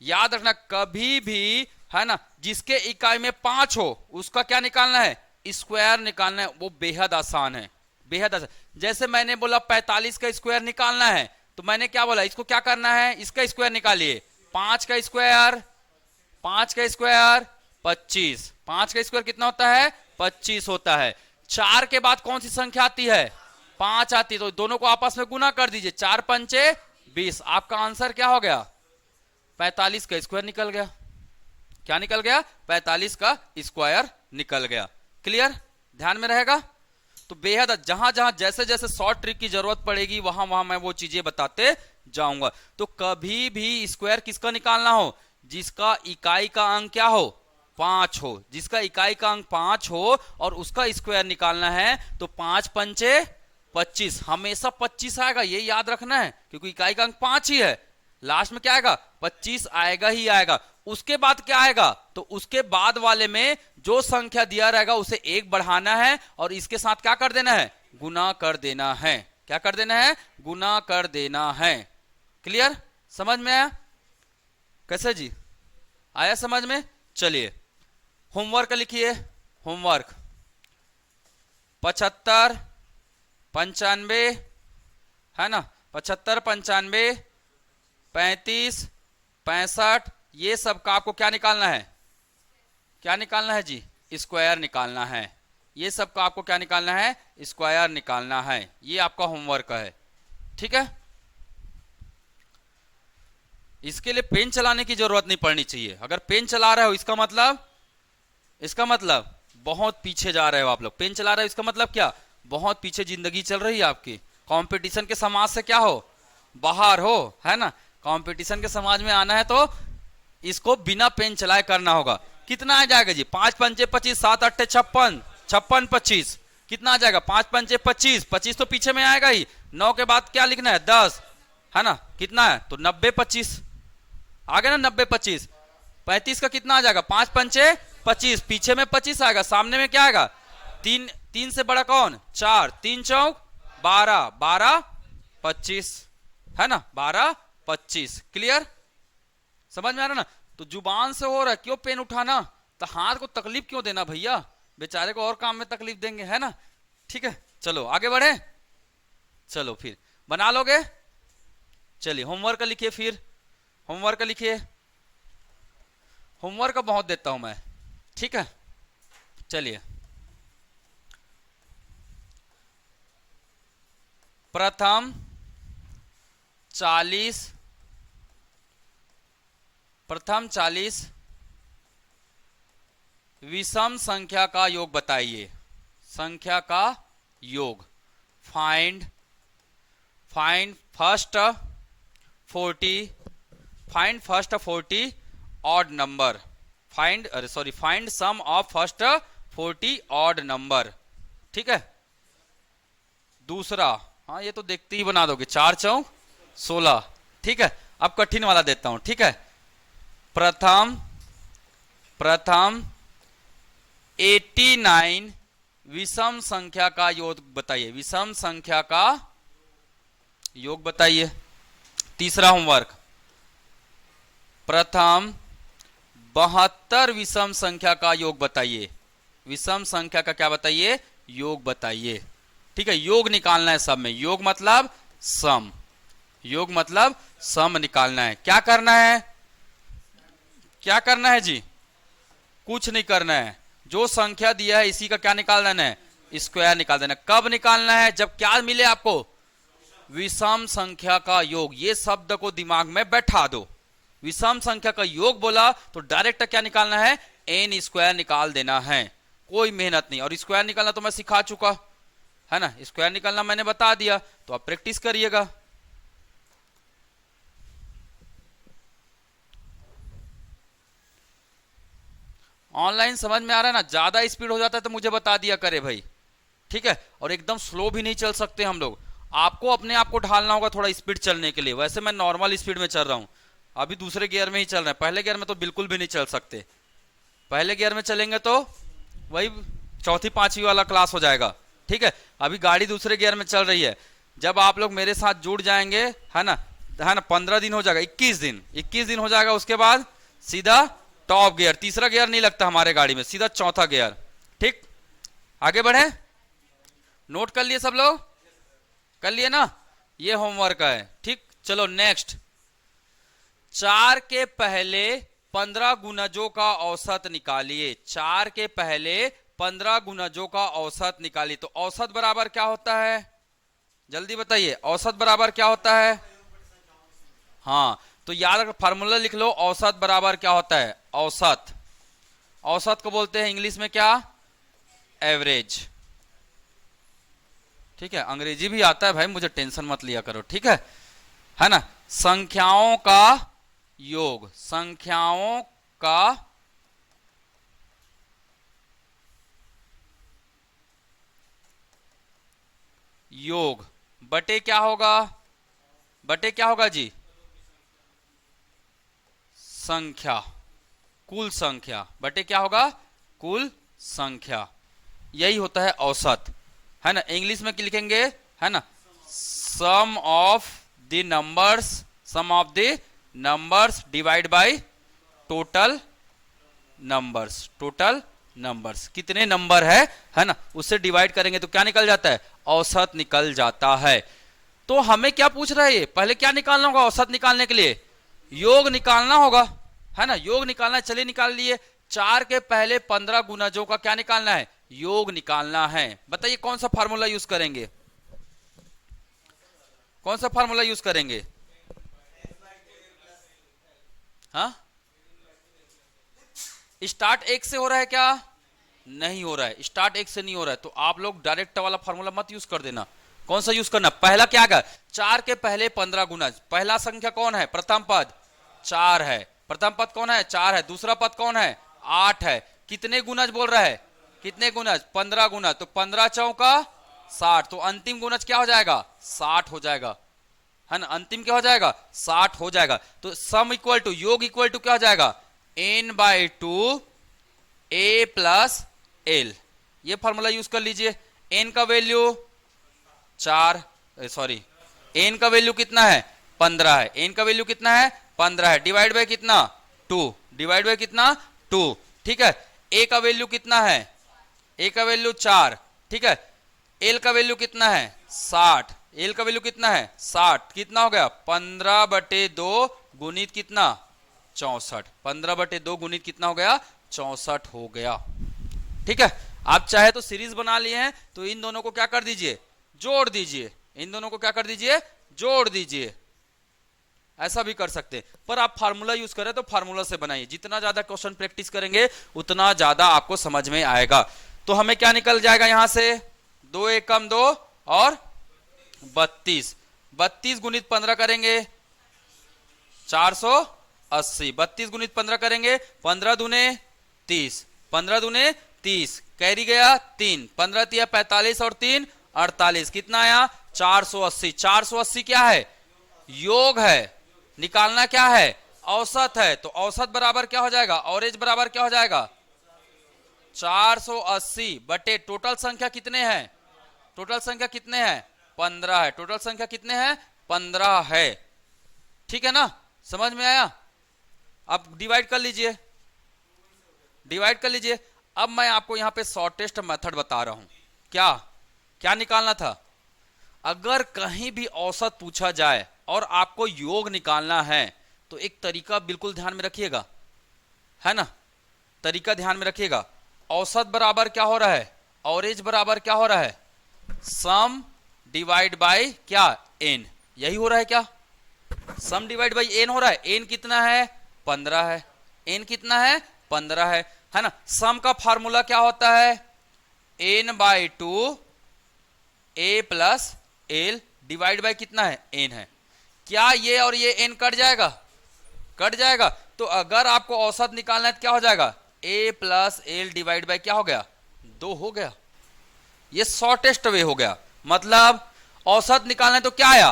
S1: याद रखना, कभी भी, है ना, जिसके इकाई में 5 हो उसका क्या निकालना है? स्क्वायर निकालना है। वो बेहद आसान है, बेहद आसान। जैसे मैंने बोला 45 का स्क्वायर निकालना है, तो मैंने क्या बोला? इसको क्या करना है? इसका स्क्वायर निकालिए। 5 का स्क्वायर 25। 5 का स्क्वायर कितना होता है? 25 होता है। 4 के बाद कौन सी संख्या आती है? 5 आती है, तो दोनों को आपस में गुना कर दीजिए। 4 पंचे 20। आपका आंसर क्या हो गया? 45 का स्क्वायर निकल गया। क्या निकल गया? 45 का स्क्वायर निकल गया। क्लियर? ध्यान में रहेगा। तो बेहद, जहां जहां जैसे जैसे शॉर्ट ट्रिक की जरूरत पड़ेगी वहां वहां मैं वो चीजें बताते जाऊंगा। तो कभी भी स्क्वायर किसका निकालना हो? जिसका इकाई का अंक क्या हो? 5 हो। जिसका इकाई का अंक 5 हो और उसका स्क्वायर निकालना है, तो 5 पंचे 25। हमेशा 25 आएगा, ये याद रखना है, क्योंकि इकाई का अंक 5 ही है। लास्ट में क्या आएगा? 25 आएगा ही आएगा। उसके बाद क्या आएगा? तो उसके बाद वाले में जो संख्या दिया रहेगा उसे 1 बढ़ाना है और इसके साथ क्या कर देना है? गुना कर देना है। क्या कर देना है? गुना कर देना है। क्लियर? समझ में आया? कैसे जी? आया समझ में? चलिए होमवर्क लिखिए। होमवर्क 75 95, है ना, 75 95 35 65, ये सब का आपको क्या निकालना है? क्या निकालना है जी? स्क्वायर निकालना है। ये सब का आपको क्या निकालना है? स्क्वायर निकालना है। ये आपका होमवर्क है। ठीक है, इसके लिए पेन चलाने की जरूरत नहीं पड़नी चाहिए। अगर पेन चला रहे हो इसका मतलब बहुत पीछे जा रहे हो आप लोग। पेन चला रहे हो इसका मतलब क्या? बहुत पीछे जिंदगी चल रही है आपकी। कंपटीशन के समाज से क्या हो? बाहर हो, है ना। कंपटीशन के समाज में आना है तो इसको बिना पेन चलाए करना होगा। कितना आ जाएगा जी? 5 पंचे 25, 7 अट्ठे 56, 56 25 कितना आ जाएगा? 5 पंचे 25, 25 तो पीछे में आएगा ही। 9 के बाद क्या लिखना है? 10, है ना? कितना है? तो 90 25 आ गया ना? 90 25। 35 का कितना आ जाएगा? 5 पंचे 25, पीछे में 25 आएगा, सामने में क्या आएगा? 3, 3 से बड़ा कौन? 4, 3 चौक 12, 12 25, है ना? 12 25। क्लियर? समझ में आ रहा ना? तो जुबान से हो रहा है, क्यों पेन उठाना? तो हाथ को तकलीफ क्यों देना भैया? बेचारे को और काम में तकलीफ देंगे, है ना? ठीक है, चलो आगे बढ़े। चलो फिर बना लोगे? चलिए होमवर्क लिखिए, फिर होमवर्क लिखिए। होमवर्क बहुत देता हूं मैं, ठीक है? चलिए, प्रथम 40 विषम संख्या का योग बताइए। संख्या का योग। Find first 40 odd number. Find sum of first 40 odd number. ठीक है? दूसरा, हाँ ये तो देखते ही बना दोगे, 4 चौक 16। ठीक है, अब कठिन वाला देता हूं। ठीक है, प्रथम 89 विषम संख्या का योग बताइए। विषम संख्या का योग बताइए। तीसरा होमवर्क, प्रथम 72 विषम संख्या का योग बताइए। विषम संख्या का क्या बताइए? योग बताइए। ठीक है, योग निकालना है सब में। योग मतलब सम, योग मतलब सम निकालना है। क्या करना है? क्या करना है जी? कुछ नहीं करना है, जो संख्या दिया है इसी का क्या निकाल देना है? स्क्वायर निकाल देना। कब निकालना है? जब क्या मिले आपको? विषम संख्या का योग। ये शब्द को दिमाग में बैठा दो। विषम संख्या का योग बोला तो डायरेक्ट क्या निकालना है? एन स्क्वायर निकाल देना है, कोई मेहनत नहीं। और स्क्वायर निकालना तो मैं सिखा चुका, है ना? स्क्वायर निकालना मैंने बता दिया, तो आप प्रैक्टिस करिएगा। ऑनलाइन समझ में आ रहा है ना? ज्यादा स्पीड हो जाता है तो मुझे बता दिया करे भाई, ठीक है? और एकदम स्लो भी नहीं चल सकते हम लोग। आपको अपने आप को ढालना होगा थोड़ा स्पीड चलने के लिए। वैसे मैं नॉर्मल स्पीड में चल रहा हूं, अभी दूसरे गियर में ही चल रहे हैं। पहले गियर में तो बिल्कुल भी नहीं चल सकते। पहले गियर में चलेंगे तो वही चौथी पांचवी वाला क्लास हो जाएगा। ठीक है, अभी गाड़ी दूसरे गियर में चल रही है। जब आप लोग मेरे साथ जुड़ जाएंगे, है ना, 15 दिन हो जाएगा, 21 दिन हो जाएगा, उसके बाद सीधा टॉप गियर। तीसरा गियर नहीं लगता हमारे गाड़ी में, सीधा चौथा गियर। ठीक, आगे बढ़े। नोट कर लिए सब लोग? कर लिए ना? ये होमवर्क है। ठीक, चलो नेक्स्ट। 4 के पहले 15 गुणजों का औसत निकालिए। 4 के पहले 15 गुणजों का औसत निकालिए। तो औसत बराबर क्या होता है? जल्दी बताइए, औसत बराबर क्या होता है? हाँ, तो याद रख, फार्मूला लिख लो। औसत बराबर क्या होता है? औसत, औसत को बोलते हैं इंग्लिश में क्या? एवरेज। ठीक है, अंग्रेजी भी आता है भाई, मुझे टेंशन मत लिया करो। ठीक है ना? संख्याओं का योग। संख्याओं का योग बटे क्या होगा? बटे क्या होगा जी? संख्या, कुल संख्या बटे क्या होगा? कुल संख्या। यही होता है औसत, है ना? इंग्लिश में क्या लिखेंगे? है ना, sum of the numbers, sum of the numbers divide by total numbers. Total numbers, कितने नंबर है ना, उससे डिवाइड करेंगे तो क्या निकल जाता है? औसत निकल जाता है। तो हमें क्या पूछ रहा है? ये पहले क्या निकालना होगा? औसत निकालने के लिए योग निकालना होगा, है ना? योग निकालना है, चलिए निकाल लिए। 4 के पहले 15 गुणजों का क्या निकालना है? योग निकालना है। बताइए कौन सा फार्मूला यूज करेंगे? कौन सा फार्मूला यूज करेंगे? हाँ, स्टार्ट 1 से हो रहा है क्या? नहीं हो रहा है, स्टार्ट 1 से नहीं हो रहा है। तो आप लोग डायरेक्ट वाला फार्मूला मत यूज कर देना। कौन सा यूज करना? पहला क्या है? 4 के पहले 15 गुणज। पहला संख्या कौन है? प्रथम पद 4 है। प्रथम पद कौन है? 4 है। दूसरा पद कौन है? 8 है। कितने गुणज बोल रहा है, कितने गुणज, 15 गुणज, तो 15 चौका 60, तो अंतिम गुणज क्या हो जाएगा, 60 हो जाएगा, है ना, अंतिम क्या हो जाएगा, 60 हो जाएगा। तो सम इक्वल टू, योग इक्वल टू क्या हो जाएगा, n/2 a प्लस एल। ये फॉर्मूला यूज कर लीजिए। n का वैल्यू 4, सॉरी n का वैल्यू कितना है, 15 है, n का वैल्यू कितना है, 15 है, डिवाइड बाय कितना, 2, डिवाइड बाय कितना, 2, ठीक है। a का वैल्यू कितना है, a का वैल्यू 4, ठीक है। l का वैल्यू कितना है, 60, l का वैल्यू कितना है, 60, कितना हो गया, 15/2 गुणित कितना, 64, 15/2 गुणित कितना हो गया, 64 हो गया, ठीक है। आप चाहे तो सीरीज बना लिए हैं, तो इन दोनों को क्या कर दीजिए, जोड़ दीजिए, इन दोनों को क्या कर दीजिए, जोड़ दीजिए, ऐसा भी कर सकते हैं। पर आप फार्मूला यूज करें तो फार्मूला से बनाइए, जितना ज्यादा क्वेश्चन प्रैक्टिस करेंगे उतना ज्यादा आपको समझ में आएगा। तो हमें क्या निकल जाएगा यहां से, 2 एकम 2 और 32, 32 गुणित 15 करेंगे 480, 32 गुणित 15 करेंगे 15 दूने 30, 15 दूने 30, कैरी गया 3, 15 तिया 45 और 3 48, कितना आया, 480। 480 क्या है, योग है, निकालना क्या है, औसत है, तो औसत बराबर क्या हो जाएगा, औरेज बराबर क्या हो जाएगा, 480 बटे टोटल संख्या कितने हैं, टोटल संख्या कितने हैं, 15 है, टोटल संख्या कितने हैं, 15 है, ठीक है ना, समझ में आया। अब डिवाइड कर लीजिए, डिवाइड कर लीजिए। अब मैं आपको यहां पे शॉर्टेस्ट मेथड बता रहा हूं, क्या क्या निकालना था, अगर कहीं भी औसत पूछा जाए और आपको योग निकालना है तो एक तरीका बिल्कुल ध्यान में रखिएगा, है ना, तरीका ध्यान में रखिएगा। औसत बराबर क्या हो रहा है, औरेज बराबर क्या हो रहा है, सम डिवाइड बाय क्या, एन, यही हो रहा है क्या, सम डिवाइड बाय एन हो रहा है। एन कितना है, 15 है, एन कितना है, 15 है ना। सम का फार्मूला क्या होता है, n/2 a plus L divide by कितना है, n है। क्या ये और ये n कट जाएगा, कट जाएगा, तो अगर आपको औसत निकालना है तो क्या हो जाएगा, a plus L divide by क्या हो गया, 2 हो गया। ये शॉर्टेस्ट वे हो गया, मतलब औसत निकालना है तो क्या आया,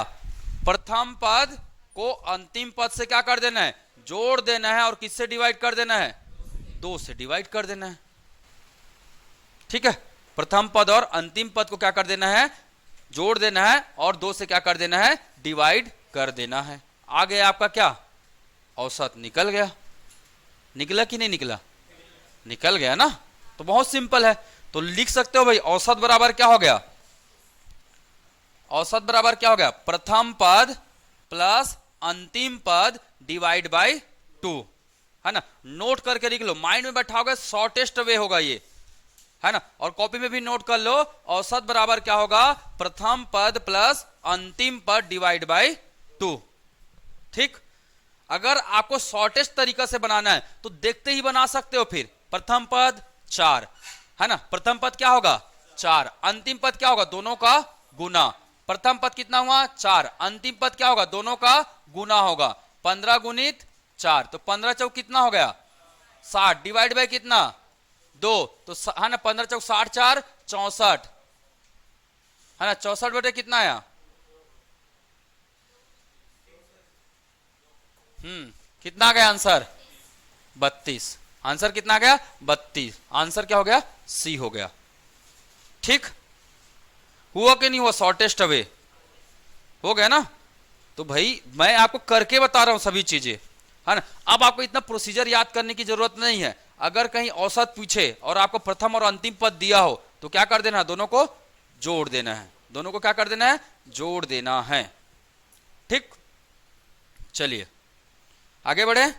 S1: प्रथम पद को अंतिम पद से क्या कर देना है, जोड़ देना है, और किससे डिवाइड कर देना है, 2 से डिवाइड कर देना है, ठीक है। प्रथम पद और अंतिम पद को क्या कर देना है, जोड़ देना है, और 2 से क्या कर देना है, डिवाइड कर देना है। आ गया आपका क्या, औसत निकल गया, निकला कि नहीं निकला, निकल गया ना। तो बहुत सिंपल है, तो लिख सकते हो भाई, औसत बराबर क्या हो गया, औसत बराबर क्या हो गया, प्रथम पद प्लस अंतिम पद डिवाइड बाय 2, है ना। नोट करके लिख लो, माइंड में बैठाओगे, शॉर्टेस्ट वे होगा ये, है ना, और कॉपी में भी नोट कर लो, औसत बराबर क्या होगा, प्रथम पद प्लस अंतिम पद डिवाइड बाय 2, ठीक। अगर आपको शॉर्टेस्ट तरीका से बनाना है तो देखते ही बना सकते हो, फिर प्रथम पद 4, है ना, प्रथम पद क्या होगा 4, अंतिम पद क्या होगा, दोनों का गुना, प्रथम पद कितना हुआ 4, अंतिम पद क्या होगा, दोनों का गुना होगा, 15 गुणित 4, तो 15 चौक कितना हो गया 60, डिवाइड बाय कितना 2, तो है ना, 15 चौक 60, 4 64, है ना, 64 बटे कितना आया, कितना आ गया आंसर, 32, आंसर कितना आ गया 32, आंसर क्या हो गया, सी हो गया, ठीक। हुआ कि नहीं हुआ, शॉर्टेस्ट वे हो गया ना। तो भाई मैं आपको करके बता रहा हूं सभी चीजें, है ना। अब आपको इतना प्रोसीजर याद करने की जरूरत नहीं है। अगर कहीं औसत पूछे और आपको प्रथम और अंतिम पद दिया हो तो क्या कर देना है, दोनों को जोड़ देना है, दोनों को क्या कर देना है, जोड़ देना है, ठीक। चलिए आगे बढ़े।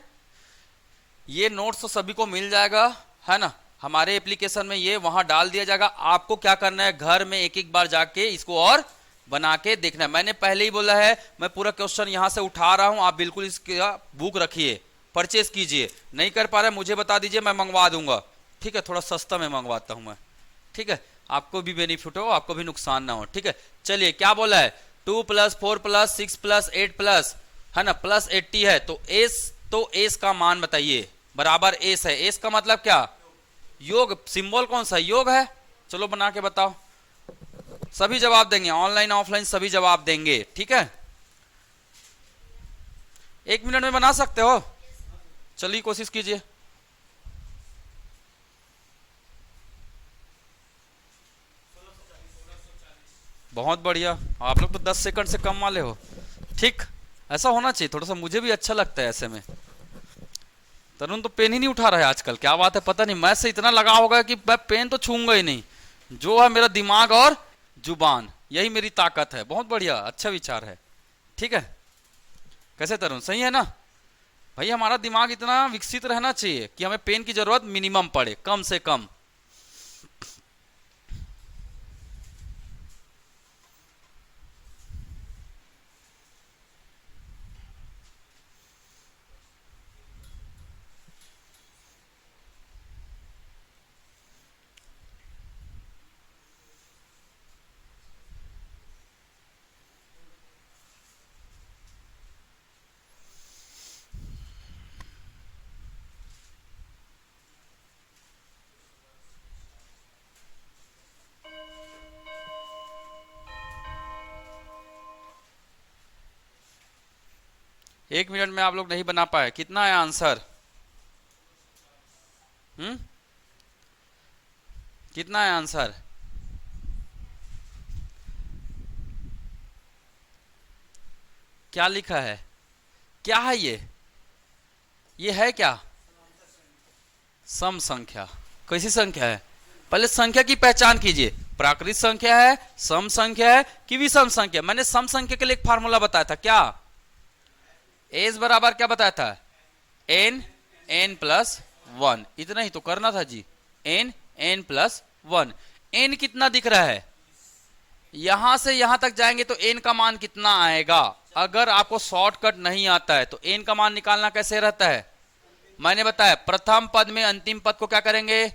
S1: ये नोट्स तो सभी को मिल जाएगा, है ना, हमारे एप्लीकेशन में ये वहां डाल दिया जाएगा। आपको क्या करना है, घर में एक एक बार जाके इसको और बना के देखना है। मैंने पहले ही बोला है, मैं पूरा क्वेश्चन यहां से उठा रहा हूं, आप बिल्कुल इसका बुक रखिए, परचेज कीजिए। नहीं कर पा रहे मुझे बता दीजिए, मैं मंगवा दूंगा, ठीक है, थोड़ा सस्ता में मंगवाता हूं मैं, ठीक है, आपको भी बेनिफिट हो, आपको भी नुकसान ना हो, ठीक है। चलिए क्या बोला है, 2 + 4 + 6 + 8 प्लस, है ना, +80 है, तो एस का मान बताइए, बराबर एस है। एस का मतलब क्या? योग। सिंबल कौन सा? योग है। चलो बना के बताओ। सभी जवाब देंगे, ऑनलाइन ऑफलाइन सभी जवाब देंगे, ठीक है। 1 मिनट में बना सकते हो? चलिए कोशिश कीजिए। बहुत बढ़िया, आप लोग तो 10 सेकंड से कम वाले हो। ठीक, ऐसा होना चाहिए थोड़ा सा, मुझे भी अच्छा लगता है ऐसे में। तरुण तो पेन ही नहीं उठा रहा है आजकल, क्या बात है पता नहीं। मैथ से इतना लगा होगा कि मैं पेन तो छूंगा ही नहीं। जो है मेरा दिमाग और जुबान, यही मेरी ताकत है। बहुत बढ़िया, अच्छा विचार है। ठीक है, कैसे तरुण, सही है ना भाई? हमारा दिमाग इतना विकसित रहना चाहिए कि हमें पेन की जरूरत मिनिमम पड़े, कम से कम। एक मिनट में आप लोग नहीं बना पाए, कितना है आंसर? कितना है आंसर? क्या लिखा है? क्या है ये है क्या? सम संख्या। कैसी संख्या है? पहले संख्या की पहचान कीजिए। प्राकृत संख्या है, सम संख्या है कि विषम संख्या। मैंने सम संख्या के लिए एक फार्मूला बताया था, क्या? एस बराबर क्या बताया था? N N plus one. इतना ही तो करना था जी। N N plus one. N कितना दिख रहा है? यहां से यहां तक जाएंगे तो एन का मान कितना आएगा? अगर आपको शॉर्टकट नहीं आता है तो एन का मान निकालना कैसे रहता है? मैंने बताया, प्रथम पद में अंतिम पद को क्या करेंगे?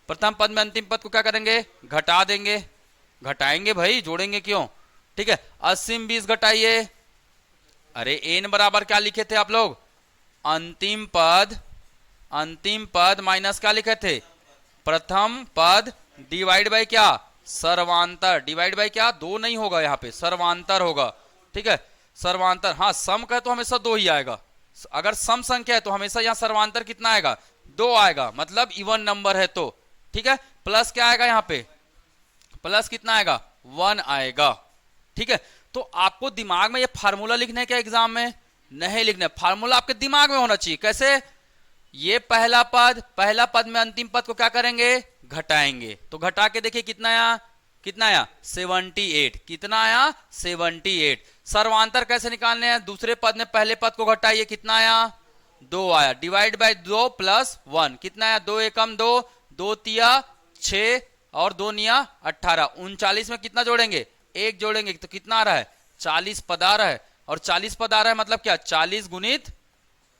S1: प्रथम पद में अंतिम पद को क्या करेंगे? घटा देंगे। घटाएंगे भाई, जोड़ेंगे क्यों? ठीक है, 80 में 20 घटाइए। अरे एन बराबर क्या लिखे थे आप लोग? अंतिम पद, अंतिम पद माइनस क्या लिखे थे? प्रथम पद डिवाइड बाय क्या? सर्वांतर। डिवाइड बाय क्या? दो नहीं होगा यहाँ पे, सर्वांतर होगा। ठीक है, सर्वांतर। हाँ, सम का तो हमेशा दो ही आएगा। अगर सम संख्या है तो हमेशा यहाँ सर्वांतर कितना आएगा? दो आएगा, मतलब इवन नंबर है तो। ठीक है, प्लस क्या आएगा यहाँ पे? प्लस कितना आएगा? 1 आएगा। ठीक है, तो आपको दिमाग में ये फार्मूला लिखना है क्या एग्जाम में? नहीं लिखना है, फार्मूला आपके दिमाग में होना चाहिए। कैसे? ये पहला पद, पहला पद में अंतिम पद को क्या करेंगे? घटाएंगे। तो घटा के देखिए कितना आया? कितना आया? 78। कितना आया? 78। सर्वांतर कैसे निकालने हैं? दूसरे पद में पहले पद को घटाइए, कितना आया? 2 आया। डिवाइड बाय 2 प्लस 1, कितना आया? 2 एकम 2, 2 तिया 6 और 2 निया 18। 39 में कितना जोड़ेंगे? 1 जोड़ेंगे तो कितना आ रहा है? 40 पद आ रहा है। और 40 पद आ रहा है मतलब क्या? 40 गुणित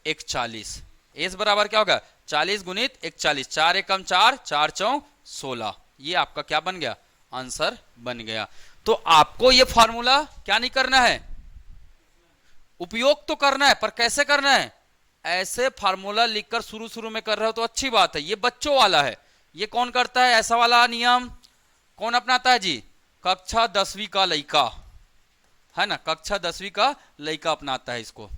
S1: 41। एस बराबर क्या होगा? 40 गुणित 41। 4 एकम 4, 4 चौक 16। ये आपका क्या बन गया? आंसर बन गया। तो आपको ये फॉर्मूला क्या नहीं करना है? उपयोग तो करना है, पर कैसे करना है? ऐसे फार्मूला लिखकर शुरू शुरू में कर रहे हो तो अच्छी बात है, ये बच्चों वाला है। ये कौन करता है ऐसा वाला नियम? कौन अपनाता है जी? कक्षा 10वीं का लड़का है ना, कक्षा 10वीं का लड़का अपनाता है इसको।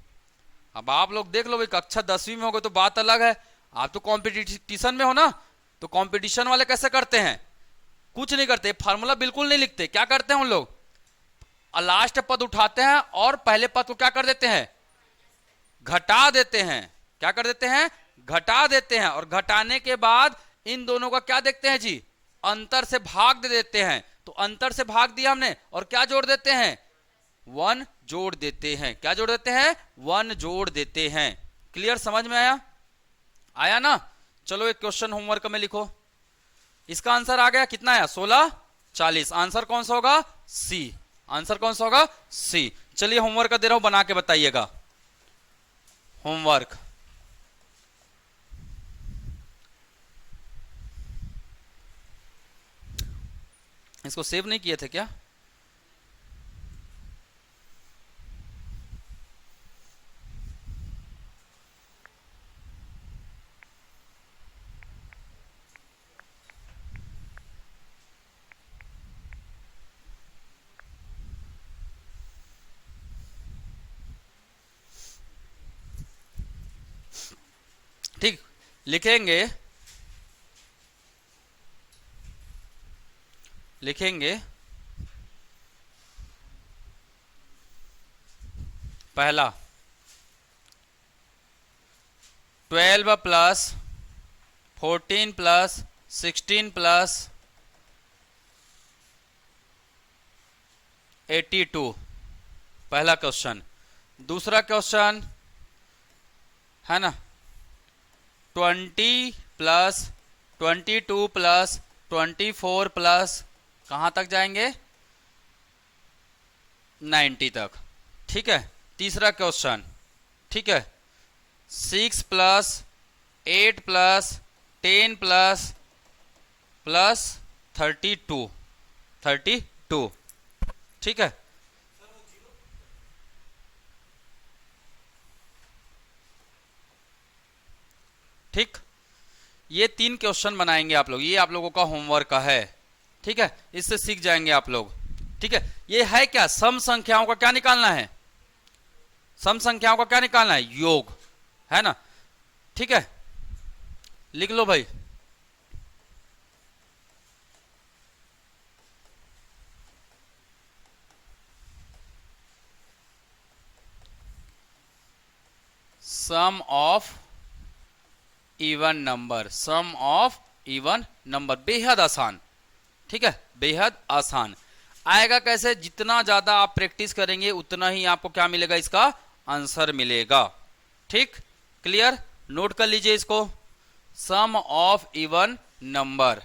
S1: अब आप लोग देख लो भाई, कक्षा 10वीं में हो गए तो बात अलग है। आप तो कंपटीशन में हो ना, तो कंपटीशन वाले कैसे करते हैं? कुछ नहीं करते, फार्मूला बिल्कुल नहीं लिखते। क्या करते हैं उन लोग? लास्ट पद उठाते हैं और पहले पद को क्या कर देते हैं? घटा देते हैं। क्या कर देते हैं? घटा देते हैं। और घटाने के बाद इन दोनों का क्या देखते हैं जी? अंतर से भाग दे देते हैं। तो अंतर से भाग दिया हमने और क्या जोड़ देते हैं? 1 जोड़ देते हैं। क्या जोड़ देते हैं? 1 जोड़ देते हैं। क्लियर, समझ में आया? आया ना? चलो एक क्वेश्चन होमवर्क में लिखो। इसका आंसर आ गया, कितना आया? 16 40। आंसर कौन सा होगा? सी। आंसर कौन सा होगा? सी। चलिए होमवर्क दे रहा हूं, बना के बताइएगा। होमवर्क इसको सेव नहीं किए थे क्या? लिखेंगे लिखेंगे पहला 12 प्लस 14 प्लस 16 प्लस 82, पहला क्वेश्चन। दूसरा क्वेश्चन है ना 20 प्लस 22 प्लस 24 प्लस कहाँ तक जाएंगे 90 तक। ठीक है। तीसरा क्वेश्चन, ठीक है 6 प्लस 8 प्लस 10 प्लस प्लस 32। ठीक है। ठीक, ये 3 क्वेश्चन बनाएंगे आप लोग, ये आप लोगों का होमवर्क का है। ठीक है, इससे सीख जाएंगे आप लोग। ठीक है, ये है क्या, सम संख्याओं का क्या निकालना है, सम संख्याओं का क्या निकालना है, योग, है ना। ठीक है, लिख लो भाई। Sum of even number, sum of even number, बेहद आसान। ठीक है, बेहद आसान। आएगा कैसे, जितना ज्यादा आप प्रैक्टिस करेंगे उतना ही आपको क्या मिलेगा, इसका आंसर मिलेगा। ठीक, क्लियर, नोट कर लीजिए इसको, सम ऑफ इवन नंबर।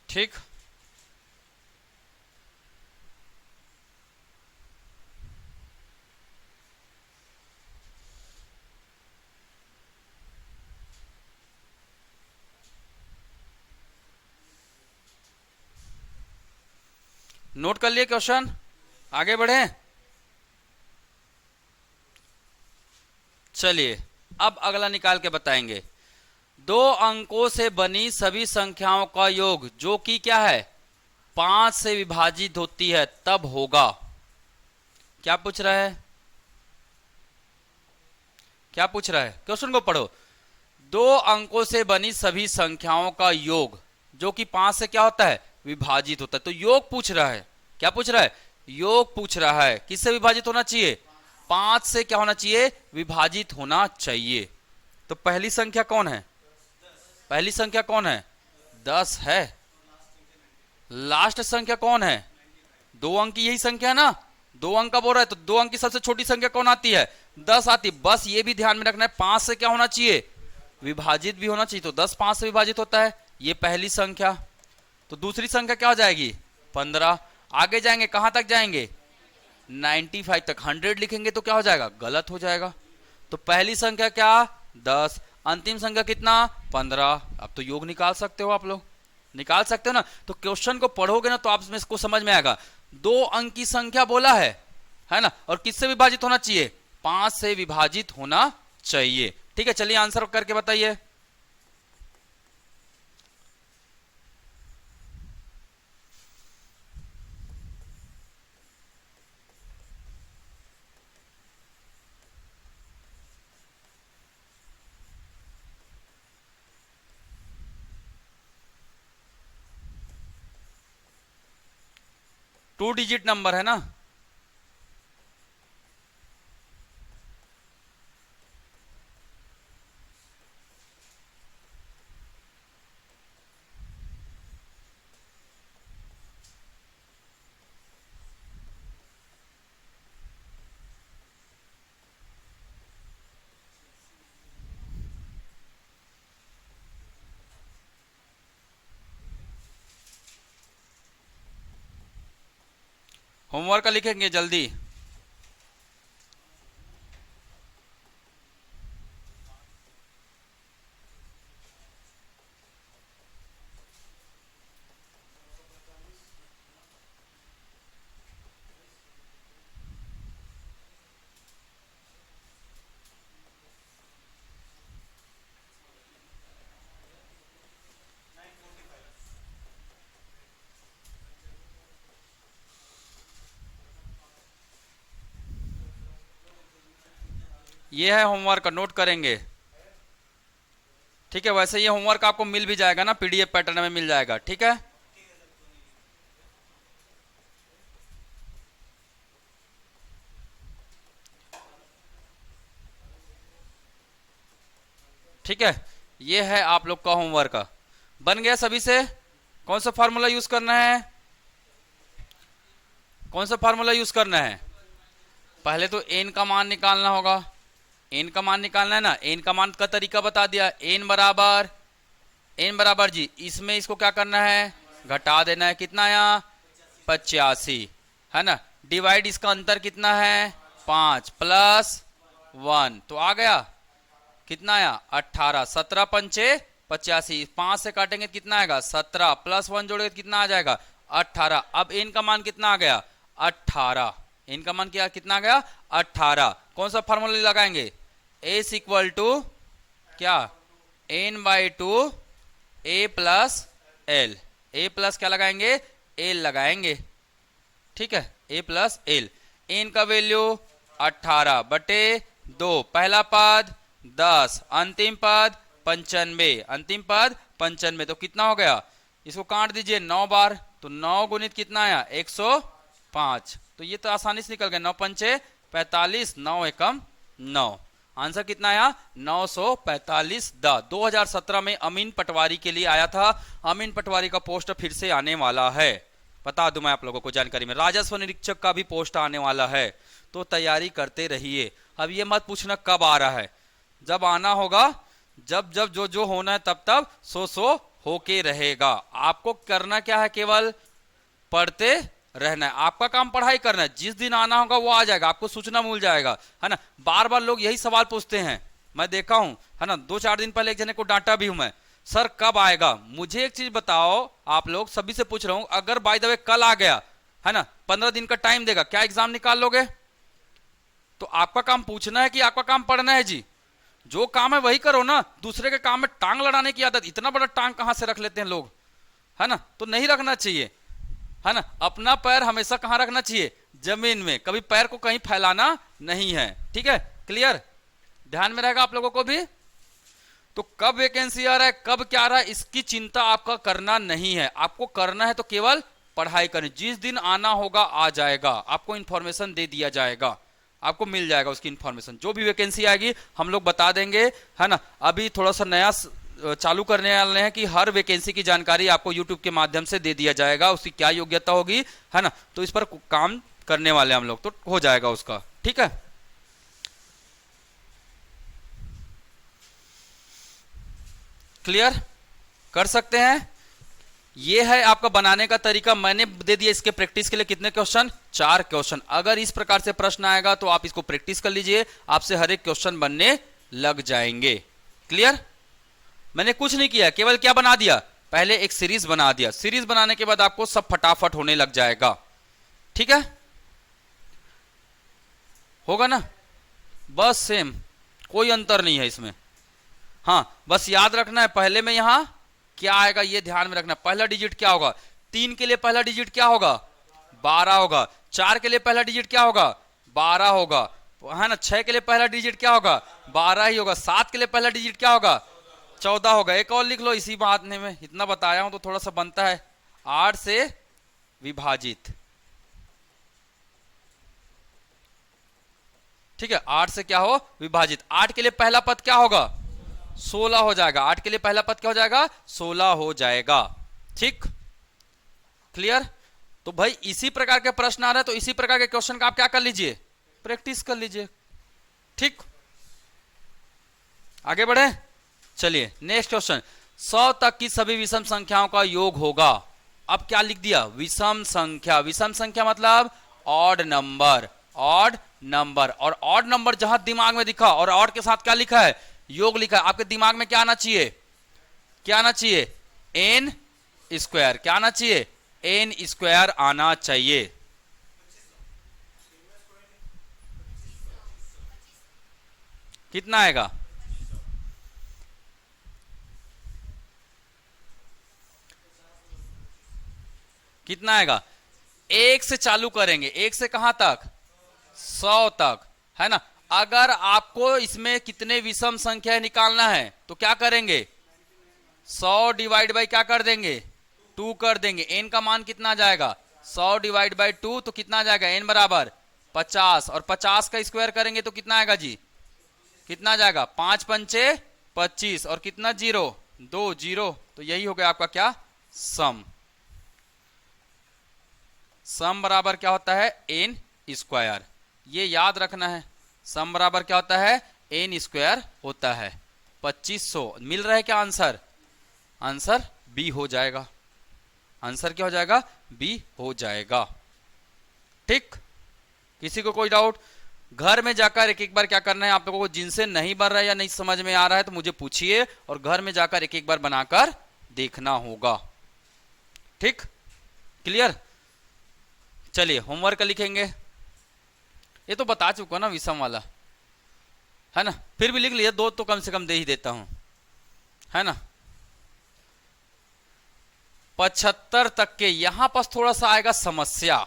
S1: ठीक, नोट कर लिए क्वेश्चन, आगे बढ़े। चलिए अब अगला निकाल के बताएंगे। 2 अंकों से बनी सभी संख्याओं का योग जो कि क्या है 5 से विभाजित होती है तब होगा। क्या पूछ रहा है, क्या पूछ रहा है, क्वेश्चन को पढ़ो। 2 अंकों से बनी सभी संख्याओं का योग जो कि 5 से क्या होता है विभाजित होता है। तो योग पूछ रहा है, क्या पूछ रहा है, योग पूछ रहा है। किससे विभाजित होना चाहिए, 5 से क्या होना चाहिए, विभाजित होना चाहिए। तो पहली संख्या कौन है, पहली संख्या कौन है, 10 है। लास्ट संख्या कौन है, 2 अंक की यही संख्या है ना, 2 अंक का बोल रहा है, तो 2 अंक की सबसे छोटी संख्या कौन आती है, 10 आती। बस ये भी ध्यान में रखना है 5 से क्या होना चाहिए, विभाजित भी होना चाहिए। तो 10 5 से विभाजित होता है, ये पहली संख्या। तो दूसरी संख्या क्या हो जाएगी 15। आगे जाएंगे कहां तक जाएंगे 95 तक, 100 लिखेंगे तो क्या हो जाएगा, गलत हो जाएगा। तो पहली संख्या क्या 10, अंतिम संख्या कितना 15। अब तो योग निकाल सकते हो आप लोग, निकाल सकते हो ना। तो क्वेश्चन को पढ़ोगे ना तो आप इसमें इसको समझ में आएगा। 2 अंक की संख्या बोला है ना, और किससे विभाजित होना चाहिए, 5 से विभाजित होना चाहिए। ठीक है, चलिए आंसर करके बताइए। टू डिजिट नंबर है ना, होमवर्क का लिखेंगे जल्दी। ये है होमवर्क, नोट करेंगे। ठीक है, वैसे ये होमवर्क आपको मिल भी जाएगा ना, पीडीएफ पैटर्न में मिल जाएगा। ठीक है, ठीक है, ये है आप लोग का होमवर्क। बन गया सभी से? कौन सा फार्मूला यूज करना है? कौन सा फार्मूला यूज करना है? पहले तो एन का मान निकालना होगा। एन का मान निकालना है ना, एन का मान का तरीका बता दिया। एन बराबर जी, इसमें इसको क्या करना है? घटा देना है। कितना आया? 85, है ना। डिवाइड इसका अंतर कितना है? 5 प्लस 1, तो आ गया कितना आया? 18। 17 पंचे 85, 5 से काटेंगे तो कितना आएगा? 17 प्लस 1 जोड़ेंगे तो कितना आ जाएगा? 18। अब एन का मान कितना आ गया? 18। एन का मान क्या कितना आ गया? 18। कौन सा फॉर्मूला लगाएंगे? एस इक्वल टू क्या? N by two A plus L. A plus क्या लगाएंगे? एल लगाएंगे। ठीक है, ए प्लस एल। एन का वैल्यू 18 बटे 2, पहला पद 10, अंतिम पद 95, अंतिम पद 95। तो कितना हो गया? इसको काट दीजिए 9 बार, तो 9 गुणित कितना आया? 105। तो ये तो आसानी से निकल गया। 9 पंचे 45, 9 एकम 9। आंसर कितना आया? 945। 2017 में अमीन पटवारी के लिए आया था। अमीन पटवारी का पोस्ट फिर से आने वाला है, बता दूं मैं आप लोगों को जानकारी में। राजस्व निरीक्षक का भी पोस्ट आने वाला है, तो तैयारी करते रहिए। अब ये मत पूछना कब आ रहा है, जब आना होगा, जब जब जो जो होना है तब तब सो होके रहेगा। आपको करना क्या है? केवल पढ़ते रहना है। आपका काम पढ़ाई करना है। जिस दिन आना होगा वो आ जाएगा, आपको सूचना मिल जाएगा, है ना। बार बार लोग यही सवाल पूछते हैं, मैं देखा हूं, है ना। 2-4 दिन पहले एक जने को डांटा भी हूं मैं, सर कब आएगा? मुझे एक चीज बताओ, आप लोग सभी से पूछ रहा हूं, अगर बाय द वे कल आ गया, है ना, 15 दिन का टाइम देगा, क्या एग्जाम निकाल लोगे? तो आपका काम पूछना है कि आपका काम पढ़ना है जी? जो काम है वही करो ना। दूसरे के काम में टांग लड़ाने की आदत, इतना बड़ा टांग कहां से रख लेते हैं लोग, है ना। तो नहीं रखना चाहिए, है ना। अपना पैर हमेशा कहां रखना चाहिए? जमीन में। कभी पैर को कहीं फैलाना नहीं है। ठीक है, क्लियर? ध्यान में रहेगा आप लोगों को भी। तो कब वैकेंसी आ रहा है, कब क्या आ रहा है, इसकी चिंता आपका करना नहीं है। आपको करना है तो केवल पढ़ाई करनी। जिस दिन आना होगा आ जाएगा, आपको इंफॉर्मेशन दे दिया जाएगा, आपको मिल जाएगा उसकी इंफॉर्मेशन। जो भी वैकेंसी आएगी हम लोग बता देंगे, है ना। अभी थोड़ा सा नया चालू करने वाले हैं कि हर वैकेंसी की जानकारी आपको यूट्यूब के माध्यम से दे दिया जाएगा, उसकी क्या योग्यता होगी, है ना। तो इस पर काम करने वाले हम लोग, तो हो जाएगा उसका। ठीक है, क्लियर? कर सकते हैं। ये है आपका बनाने का तरीका, मैंने दे दिया। इसके प्रैक्टिस के लिए कितने क्वेश्चन? 4 क्वेश्चन। अगर इस प्रकार से प्रश्न आएगा तो आप इसको प्रैक्टिस कर लीजिए, आपसे हर एक क्वेश्चन बनने लग जाएंगे। क्लियर? मैंने कुछ नहीं किया, केवल क्या बना दिया? पहले एक सीरीज बना दिया। सीरीज बनाने के बाद आपको सब फटाफट होने लग जाएगा। ठीक है, होगा ना? बस सेम, कोई अंतर नहीं है इसमें। हाँ, बस याद रखना है, पहले में यहां क्या आएगा ये ध्यान में रखना। पहला डिजिट क्या होगा? 3 के लिए पहला डिजिट क्या होगा? 12 होगा। 4 के लिए पहला डिजिट क्या होगा? 12 होगा, है ना। 6 के लिए पहला डिजिट क्या होगा? 12 ही होगा। 7 के लिए पहला डिजिट क्या होगा? 14 होगा। एक और लिख लो इसी बात में, इतना बताया हूं तो थोड़ा सा बनता है। 8 से विभाजित। ठीक है, 8 से क्या हो? विभाजित। 8 के लिए पहला पद क्या होगा? 16 हो जाएगा। 8 के लिए पहला पद क्या हो जाएगा? 16 हो जाएगा। ठीक, क्लियर? तो भाई इसी प्रकार के प्रश्न आ रहे हैं, तो इसी प्रकार के क्वेश्चन का आप क्या कर लीजिए? प्रैक्टिस कर लीजिए। ठीक, आगे बढ़े। चलिए नेक्स्ट क्वेश्चन। 100 तक की सभी विषम संख्याओं का योग होगा। अब क्या लिख दिया? विषम संख्या। विषम संख्या मतलब ऑड नंबर। ऑड नंबर, और ऑड नंबर जहां दिमाग में दिखा और ऑड के साथ क्या लिखा है? योग लिखा है। आपके दिमाग में क्या आना चाहिए? क्या आना चाहिए? N square. क्या आना चाहिए? एन स्क्वायर आना चाहिए। कितना आएगा? कितना आएगा? 1 से चालू करेंगे। 1 से कहां तक? 100 तक, है ना। अगर आपको इसमें कितने विषम संख्या निकालना है तो क्या करेंगे, 100 डिवाइड बाई क्या कर देंगे, 2 कर देंगे। n का मान कितना आ जाएगा, 100 डिवाइड बाई 2 तो कितना आ जाएगा, n बराबर 50, और 50 का स्क्वायर करेंगे तो कितना आएगा जी, कितना आ जाएगा, 5 पंचे 25 और कितना 0 2 0, तो यही हो गया आपका क्या, सम। सम बराबर क्या होता है, n स्क्वायर। ये याद रखना है, सम बराबर क्या होता है, n स्क्वायर होता है। 2500 मिल रहा है क्या आंसर, आंसर बी हो जाएगा, आंसर क्या हो जाएगा, बी हो जाएगा। ठीक, किसी को कोई डाउट, घर में जाकर एक एक बार क्या करना है आप लोगों को, जिनसे नहीं बन रहा है या नहीं समझ में आ रहा है तो मुझे पूछिए, और घर में जाकर एक एक बार बनाकर देखना होगा। ठीक, क्लियर। चलिए होमवर्क लिखेंगे, ये तो बता चुका ना विषम वाला, है ना, फिर भी लिख लिया, 2 तो कम से कम दे ही देता हूं, है ना। 75 तक के यहां पास थोड़ा सा आएगा समस्या,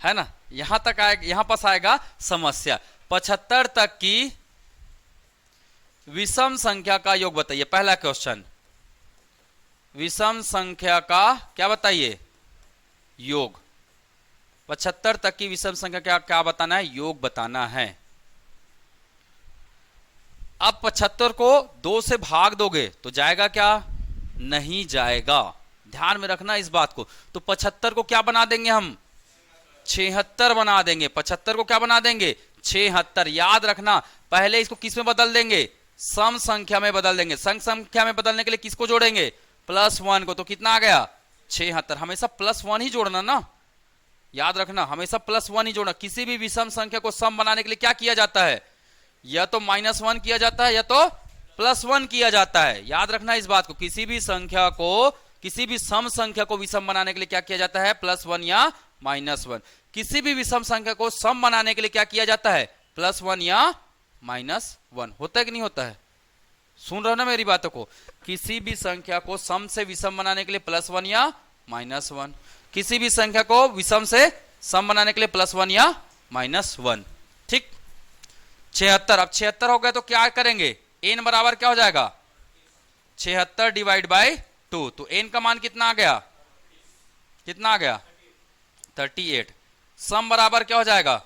S1: है ना, यहां तक आएगा, यहां पास आएगा समस्या। 75 तक की विषम संख्या का योग बताइए, पहला क्वेश्चन, विषम संख्या का क्या बताइए, योग। 75 तक की विषम संख्या क्या क्या बताना है, योग बताना है। अब 75 को 2 से भाग दोगे तो जाएगा क्या, नहीं जाएगा, ध्यान में रखना इस बात को। तो 75 को क्या बना देंगे हम, 76 बना देंगे। 75 को क्या बना देंगे, 76। याद रखना, पहले इसको किस में बदल देंगे, सम संख्या में बदल देंगे। सम संख्या में बदलने के लिए किसको जोड़ेंगे, +1 को, तो कितना आ गया, 76। हमेशा +1 ही जोड़ना ना, याद रखना, हमेशा +1 ही जोड़ना। किसी भी विषम संख्या को सम बनाने के लिए क्या किया जाता है, या तो -1 किया जाता है या तो +1 किया जाता है। याद रखना इस बात को, किसी भी संख्या को, किसी भी सम संख्या को विषम बनाने के लिए क्या किया जाता है, +1 या -1। किसी भी विषम संख्या को सम बनाने के लिए क्या किया जाता है, +1 या -1। होता है कि नहीं होता है, सुन रहे हो ना मेरी बातों को। किसी भी संख्या को सम से विषम बनाने के लिए +1 या -1, किसी भी संख्या को विषम से सम बनाने के लिए +1 या -1। ठीक, 76। अब 76 हो गया तो क्या करेंगे, n बराबर क्या हो जाएगा, 76 डिवाइड बाई 2, तो n का मान कितना आ गया, कितना आ गया, 38। सम बराबर क्या हो जाएगा,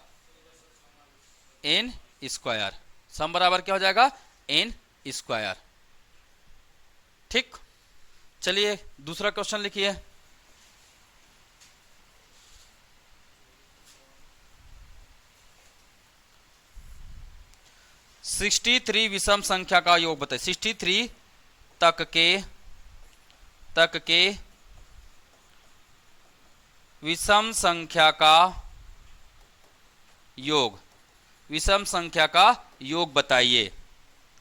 S1: n स्क्वायर। सम बराबर क्या हो जाएगा, n स्क्वायर। ठीक, चलिए दूसरा क्वेश्चन लिखिए। सिक्सटी 63 विषम संख्या का योग बताइए। 63 तक के विषम संख्या का योग, विषम संख्या का योग बताइए।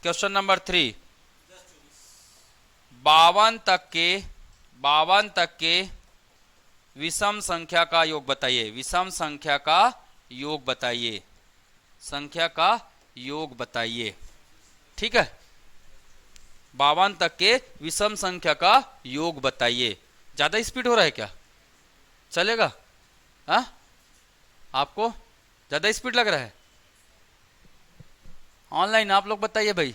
S1: क्वेश्चन नंबर 3, 52 तक के विषम संख्या का योग बताइए। विषम संख्या का योग बताइए, संख्या का योग बताइए। ठीक है, 52 तक के विषम संख्या का योग बताइए। ज्यादा स्पीड हो रहा है क्या, चलेगा, हाँ, आपको ज्यादा स्पीड लग रहा है, ऑनलाइन आप लोग बताइए भाई।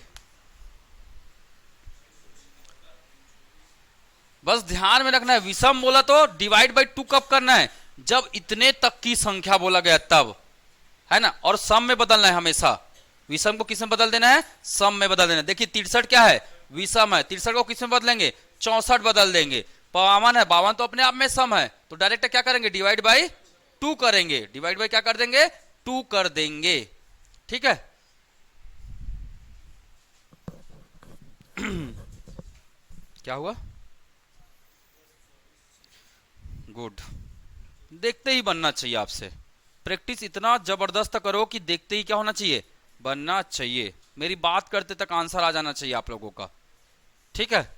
S1: बस ध्यान में रखना है, विषम बोला तो डिवाइड बाई 2 कब करना है, जब इतने तक की संख्या बोला गया तब, है ना। और सम में बदलना है हमेशा, विषम को किस में बदल देना है, सम में बदल देना है। देखिए 63 क्या है, विषम है, 63 को किस में बदलेंगे, 64 बदल देंगे। 52 है, 52 तो अपने आप में सम है, तो डायरेक्ट क्या करेंगे, डिवाइड बाई 2 करेंगे, डिवाइड बाई क्या कर देंगे, 2 कर देंगे। ठीक है, क्या हुआ, गुड। देखते ही बनना चाहिए आपसे, प्रैक्टिस इतना जबरदस्त करो कि देखते ही क्या होना चाहिए, बनना चाहिए। मेरी बात करते तक आंसर आ जाना चाहिए आप लोगों का। ठीक है,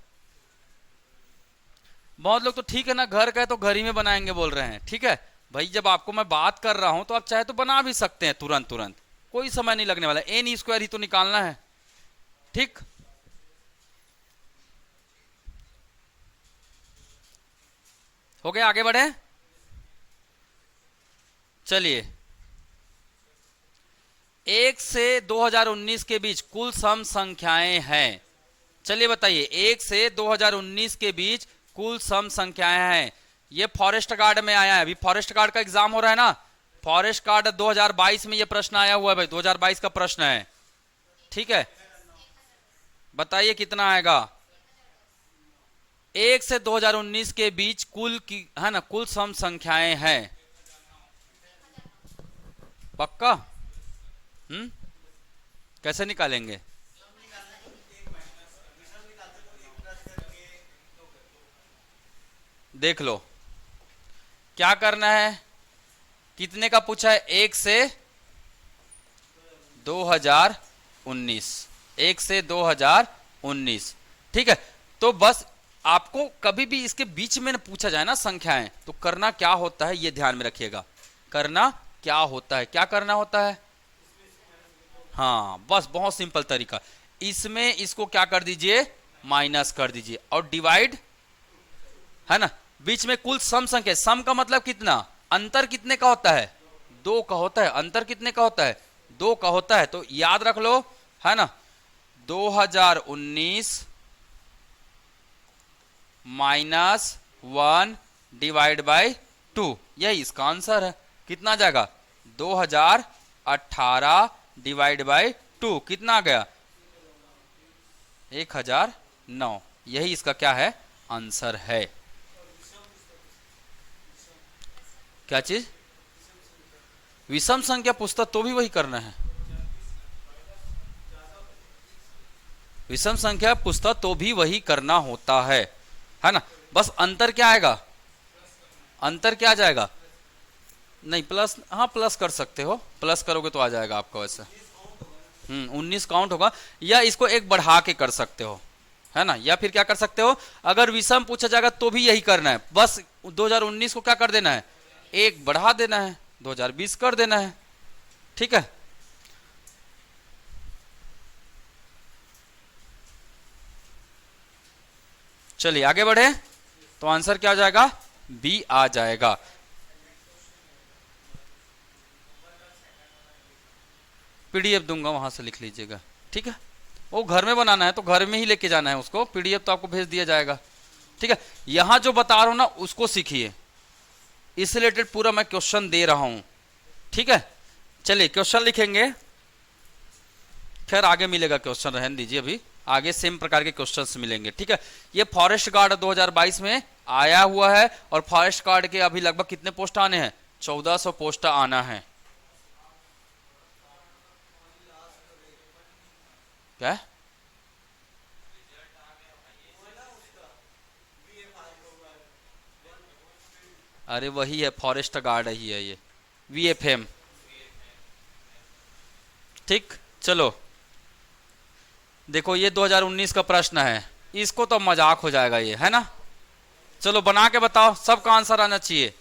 S1: बहुत लोग तो ठीक है ना, घर का है तो घर ही में बनाएंगे बोल रहे हैं। ठीक है भाई, जब आपको मैं बात कर रहा हूं तो आप चाहे तो बना भी सकते हैं तुरंत तुरंत, कोई समय नहीं लगने वाला। n स्क्वायर ही तो निकालना है। ठीक, हो गया, आगे बढ़े। चलिए 1 से 2019 के बीच कुल सम संख्याएं हैं। चलिए बताइए, 1 से 2019 के बीच कुल सम संख्याएं हैं। ये फॉरेस्ट गार्ड में आया है, अभी फॉरेस्ट गार्ड का एग्जाम हो रहा है ना, फॉरेस्ट गार्ड 2022 में ये प्रश्न आया हुआ है भाई, 2022 का प्रश्न है। ठीक है, बताइए कितना आएगा। 1 से 2019 के बीच कुल की है ना, कुल सम संख्याएं हैं। पक्का? कैसे निकालेंगे? देख लो क्या करना है। कितने का पूछा है? 1 से 2019, 1 से 2019। ठीक है, तो बस आपको कभी भी इसके बीच में न पूछा जाए ना संख्याएं, तो करना क्या होता है ये ध्यान में रखिएगा। करना क्या होता है, क्या करना होता है? हाँ, बस बहुत सिंपल तरीका। इसमें इसको क्या कर दीजिए? माइनस कर दीजिए, और डिवाइड, है ना। बीच में कुल सम संख्या, सम का मतलब कितना? अंतर कितने का होता है? 2 का होता है। अंतर कितने का होता है? 2 का होता है। तो याद रख लो, है ना, 2019 माइनस 1 डिवाइड बाई 2, यही इसका आंसर है। कितना आ जाएगा? 2018 डिवाइड बाई 2 कितना आ गया? 1009। यही इसका क्या है? आंसर है। क्या चीज? विषम संख्या पूछता तो भी वही करना है। विषम संख्या पूछता तो भी वही करना होता है ना। बस अंतर क्या आएगा? अंतर क्या आ जाएगा? नहीं प्लस, हाँ प्लस कर सकते हो, प्लस करोगे तो आ जाएगा आपका वैसे। 19 काउंट होगा, या इसको एक बढ़ा के कर सकते हो, है ना। या फिर क्या कर सकते हो, अगर विषम पूछा जाएगा तो भी यही करना है। बस 2019 को क्या कर देना है? एक बढ़ा देना है, 2020 कर देना है। ठीक है, चलिए आगे बढ़े। तो आंसर क्या आ जाएगा? बी आ जाएगा। पीडीएफ दूंगा, वहां से लिख लीजिएगा। ठीक है, वो घर में बनाना है तो घर में ही लेके जाना है उसको, पीडीएफ तो आपको भेज दिया जाएगा। ठीक है, यहां जो बता रहा हूं ना उसको सीखिए, इससे रिलेटेड पूरा मैं क्वेश्चन दे रहा हूं। ठीक है, चलिए क्वेश्चन लिखेंगे। खैर आगे मिलेगा क्वेश्चन, रहने दीजिए, अभी आगे सेम प्रकार के क्वेश्चंस मिलेंगे। ठीक है, ये फॉरेस्ट गार्ड 2022 में आया हुआ है, और फॉरेस्ट गार्ड के अभी लगभग कितने पोस्ट आने हैं? 1400 पोस्ट आना है। क्या? अरे वही है, फॉरेस्ट गार्ड ही है ये, VFM। ठीक, चलो देखो ये 2019 का प्रश्न है, इसको तो मजाक हो जाएगा ये, है ना। चलो बना के बताओ, सबका आंसर आना चाहिए।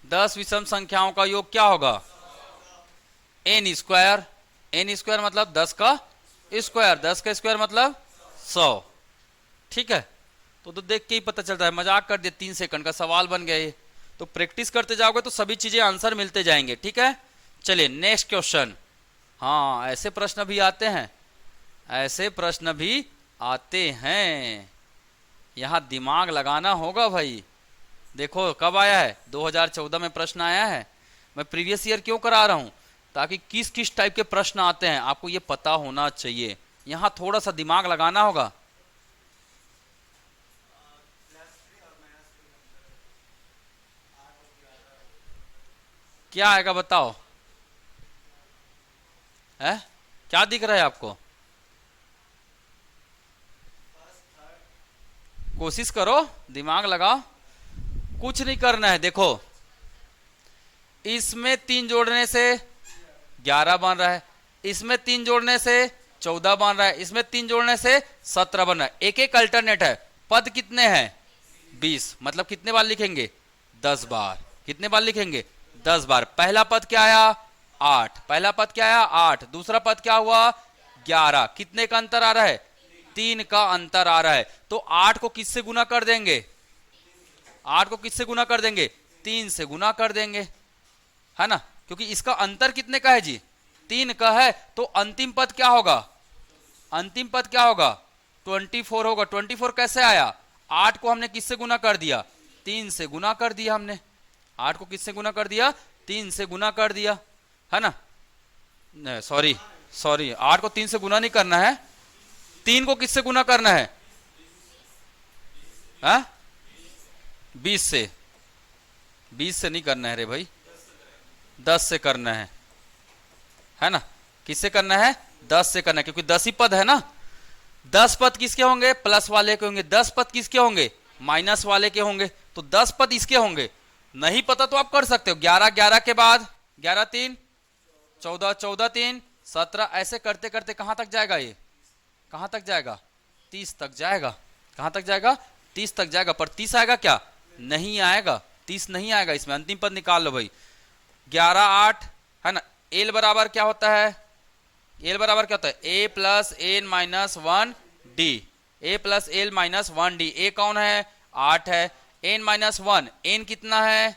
S1: 10 विषम संख्याओं का योग क्या होगा? n square. n स्क्वायर मतलब 10 का स्क्वायर, 10 का स्क्वायर मतलब 100। ठीक है, तो देख के ही पता चलता है, मजाक कर दिया, 3 सेकंड का सवाल बन गया ये। तो प्रैक्टिस करते जाओगे तो सभी चीजें आंसर मिलते जाएंगे। ठीक है, चलिए नेक्स्ट क्वेश्चन। हाँ ऐसे प्रश्न भी आते हैं, ऐसे प्रश्न भी आते हैं, यहां दिमाग लगाना होगा भाई। देखो कब आया है? 2014 में प्रश्न आया है। मैं प्रीवियस ईयर क्यों करा रहा हूं? ताकि किस किस टाइप के प्रश्न आते हैं आपको ये पता होना चाहिए, यहां थोड़ा सा दिमाग लगाना होगा। क्या आएगा बताओ? है क्या दिख रहा है आपको? कोशिश करो, दिमाग लगाओ, कुछ नहीं करना है। देखो इसमें 3 जोड़ने से 11 बन रहा है, इसमें 3 जोड़ने से 14 बन रहा है, इसमें 3 जोड़ने से 17 बन रहा है। एक एक अल्टरनेट है। पद कितने हैं? 20, मतलब कितने बार लिखेंगे? 10 बार। कितने बार लिखेंगे? 10 बार। पहला पद क्या आया? 8। पहला पद क्या आया? 8। दूसरा पद क्या हुआ? 11। कितने का अंतर आ रहा है? 3 का अंतर आ रहा है। तो 8 को किससे गुना कर देंगे? 8 को किससे गुना कर देंगे? 3 से गुना कर देंगे, है ना। क्योंकि इसका अंतर कितने का है जी, 3 का है। तो अंतिम पद क्या होगा, अंतिम पद क्या होगा, 24 होगा। 24 कैसे आया, 8 को हमने किससे गुना कर दिया, 3 से गुना कर दिया हमने। 8 को किससे गुना कर दिया, 3 से गुना कर दिया, है ना। सॉरी 8 को 3 से गुना नहीं करना है, 3 को किससे गुना करना है, 20 से। 20 से नहीं करना है रे भाई, 10 से करना है ना। किससे करना है, 10 से करना है, क्योंकि 10 ही पद है ना। 10 पद किसके होंगे, प्लस वाले के होंगे। 10 पद किसके होंगे, माइनस वाले के होंगे। तो 10 पद इसके होंगे। नहीं पता तो आप कर सकते हो, 11 11 के बाद 11 3 14 14 3 17, ऐसे करते करते कहां तक जाएगा, ये कहां तक जाएगा, 30 तक जाएगा। कहां तक जाएगा, 30 तक जाएगा। पर 30 आएगा क्या, नहीं आएगा, 30 नहीं आएगा इसमें। अंतिम पद निकाल लो भाई, 11 8, है ना। एल बराबर क्या होता है, एल बराबर क्या होता है, A plus N minus 1 D, A plus L minus 1 D. ए कौन है, 8 है। एन माइनस 1, एन कितना है,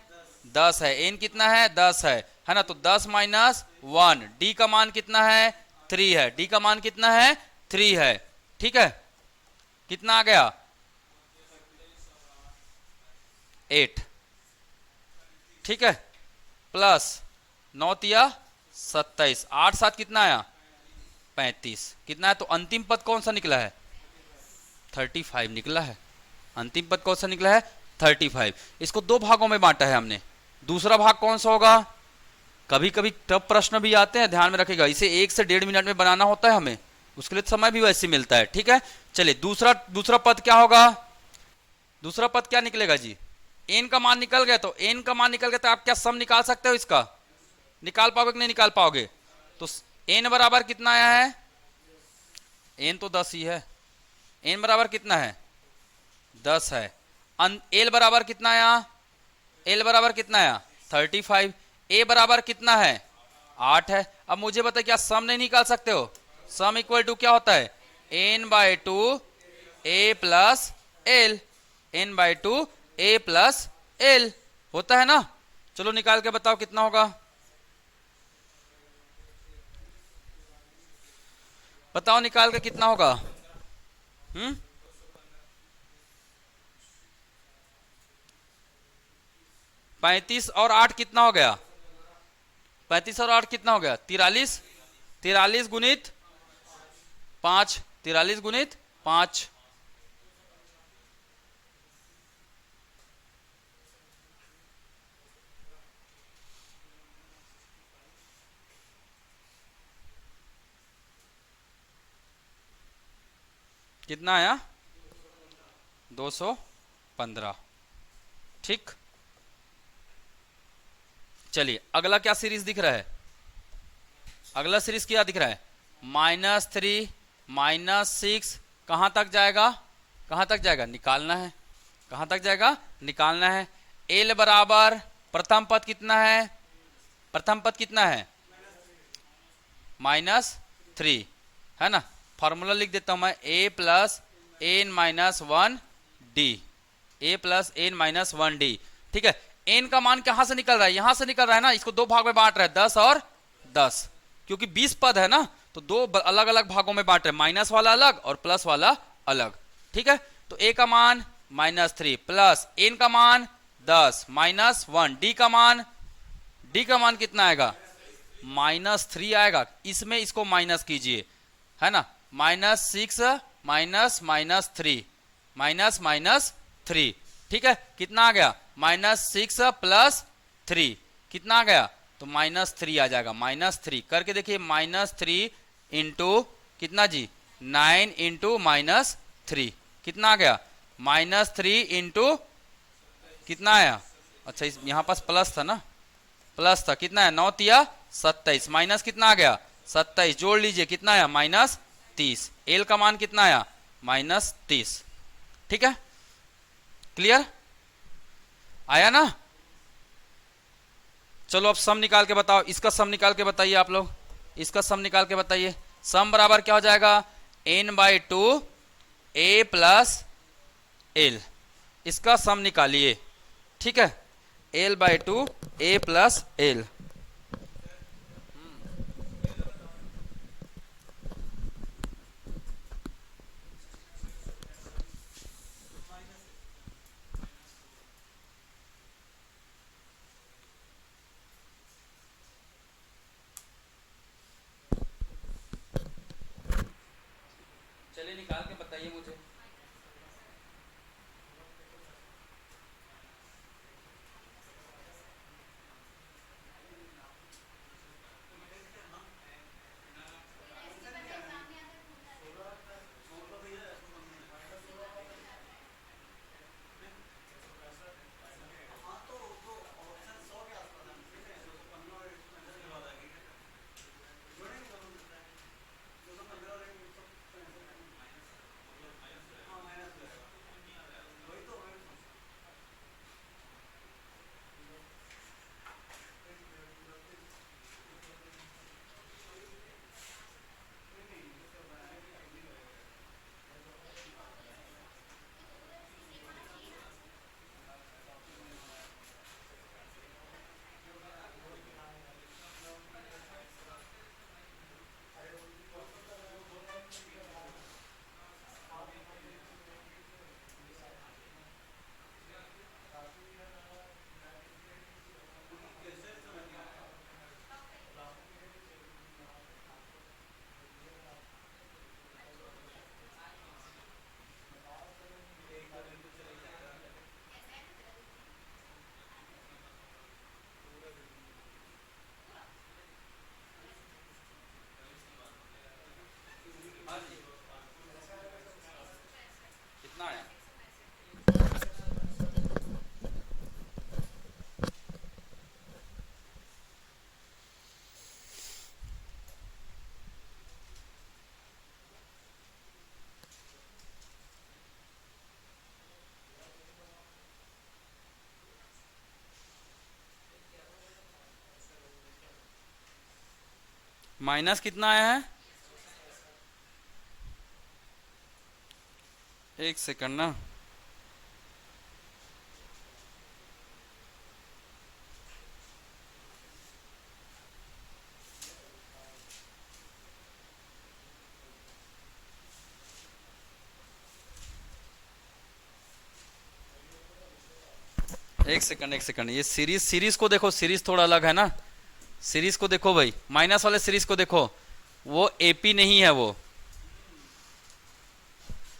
S1: 10 है। एन कितना है, 10 है ना। तो 10 माइनस 1, डी का मान कितना है, 3 है। डी का मान कितना है, 3 है। ठीक है, कितना आ गया, 8। ठीक है, प्लस 9 तिया 27, 8 7 कितना आया, 35। कितना है, तो अंतिम पद कौन सा निकला है, 35 निकला है। अंतिम पद कौन सा निकला है, 35। इसको 2 भागों में बांटा है हमने। दूसरा भाग कौन सा होगा, कभी कभी टफ प्रश्न भी आते हैं, ध्यान में रखेगा। इसे 1 से 1.5 मिनट में बनाना होता है हमें, उसके लिए समय भी वैसे मिलता है। ठीक है, चलिए दूसरा पद क्या होगा, दूसरा पद क्या निकलेगा जी, एन का मान निकल गया। तो एन का मान निकल गया तो आप क्या सम निकाल सकते हो, इसका निकाल पाओगे कि नहीं निकाल पाओगे। तो एन बराबर कितना आया है, एन तो 10 ही है। एन बराबर कितना है, 10 है। एल बराबर कितना आया, एल बराबर कितना आया, 35। ए बराबर कितना है, 8 है। अब मुझे बताइए क्या सम नहीं निकाल सकते हो, सम इक्वल टू क्या होता है, n/2 a plus L, n/2 a plus L होता है ना। चलो निकाल के बताओ कितना होगा, बताओ निकाल के कितना होगा। 35 और 8 कितना हो गया, 35 और 8 कितना हो गया, 43। 43 गुणित 5, 43 गुणित 5, कितना आया, 215। ठीक, चलिए अगला क्या सीरीज दिख रहा है, अगला सीरीज क्या दिख रहा है, -3 -6 कहां तक जाएगा, कहां तक जाएगा, निकालना है। कहां तक जाएगा, निकालना है। एल बराबर प्रथम पद कितना है, प्रथम पद कितना है, -3, है ना। फॉर्मूला लिख देता हूं मैं, a plus N minus 1 D, A plus N minus 1 D. ठीक है, एन का मान कहां से निकल रहा है, यहां से निकल रहा है ना। इसको 2 भाग में बांट रहा है, 10 और 10, क्योंकि 20 पद है ना, तो 2 अलग अलग भागों में बांट रहे हैं, माइनस वाला अलग और प्लस वाला अलग। ठीक है, तो ए का मान -3 प्लस एन का मान 10 माइनस 1, डी का मान कितना आएगा, -3 आएगा। इसमें इसको माइनस कीजिए, है ना। -6 -3 -3। ठीक है, कितना आ गया, -6 प्लस 3 कितना आ गया, तो -3 आ जाएगा। -3 करके देखिए, -3 इंटू कितना जी, 9 इंटू -3 कितना आ गया, -3 इंटू कितना आया, अच्छा इस यहां पास प्लस था ना, प्लस था, कितना है, 9 तिया 27, माइनस कितना आ गया, 27, जोड़ लीजिए कितना आया, -30। एल का मान कितना आया, -30। ठीक है, क्लियर आया ना। चलो अब सम निकाल के बताओ, इसका सम निकाल के बताइए आप लोग, इसका सम निकाल के बताइए। सम बराबर क्या हो जाएगा, n/2 a प्लस एल, इसका सम निकालिए। ठीक है, l/2 a plus L, minus कितना आया है, एक सेकंड ना, एक सेकंड एक सेकंड, ये सीरीज को देखो, सीरीज थोड़ा अलग है ना, सीरीज को देखो भाई, माइनस वाले सीरीज को देखो, वो एपी नहीं है, वो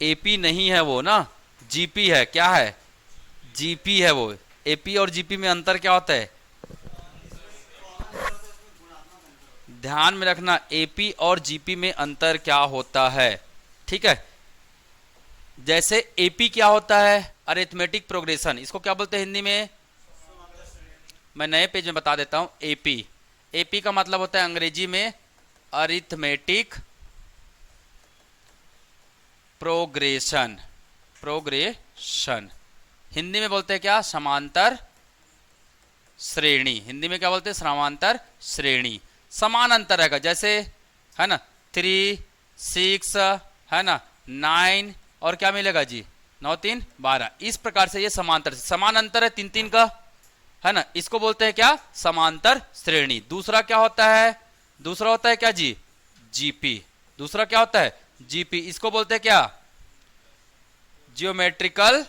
S1: एपी नहीं है वो ना, जीपी है, क्या है, जीपी है वो। एपी और जीपी में अंतर क्या होता है, ध्यान में रखना, एपी और जीपी में अंतर क्या होता है, ठीक है। जैसे एपी क्या होता है, अरिथमेटिक प्रोग्रेशन, इसको क्या बोलते हैं हिंदी में, मैं नए पेज में बता देता हूं। एपी, एपी का मतलब होता है अंग्रेजी में अरिथमेटिक प्रोग्रेशन, प्रोग्रेशन, हिंदी में बोलते हैं क्या, समांतर श्रेणी, हिंदी में क्या बोलते हैं, समांतर श्रेणी, समान अंतर रहेगा, जैसे है ना 3 6 है ना 9 और क्या मिलेगा जी 9 3 12, इस प्रकार से ये समांतर, समान अंतर है 3 3 का, है ना, इसको बोलते हैं क्या, समांतर श्रेणी। दूसरा क्या होता है, दूसरा होता है क्या जी, जीपी, दूसरा क्या होता है, जीपी, इसको बोलते हैं क्या, जियोमेट्रिकल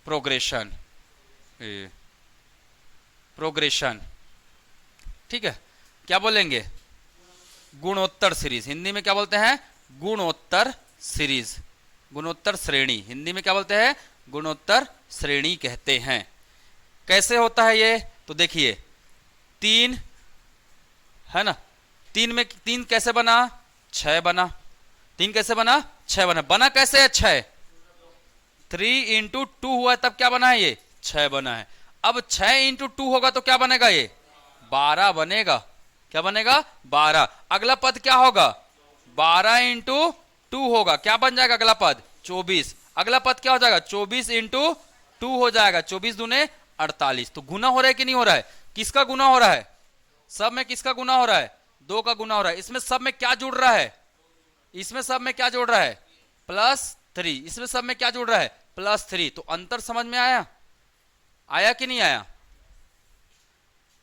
S1: प्रोग्रेशन, प्रोग्रेशन, ठीक है। क्या बोलेंगे, गुणोत्तर सीरीज, हिंदी में क्या बोलते हैं, गुणोत्तर सीरीज, गुणोत्तर श्रेणी, हिंदी में क्या बोलते हैं, गुणोत्तर श्रेणी कहते हैं। कैसे होता है ये, तो देखिए 3 है ना, 3 में 3 कैसे बना, 6 बना, 3 कैसे बना, 6 बना, बना कैसे है 6, 3 इंटू 2 हुआ है तब क्या बना है ये 6 बना है। अब 6 इंटू 2 होगा तो क्या बनेगा, ये 12 बनेगा, क्या बनेगा 12। अगला पद क्या होगा, 12 इंटू 2 होगा, क्या बन जाएगा अगला पद 24, अगला पद क्या हो जाएगा 24 इंटू 2 हो जाएगा, 24 दूने 48। तो गुना हो रहा है कि नहीं हो रहा है, किसका गुना हो रहा है, सब में किसका गुना हो रहा है, 2 का गुना हो रहा है। इसमें सब में क्या जुड़ रहा है, इसमें सब में क्या जुड़ रहा है, +3, इसमें सब में क्या जुड़ रहा है, +3। तो अंतर समझ में आया, आया कि नहीं आया,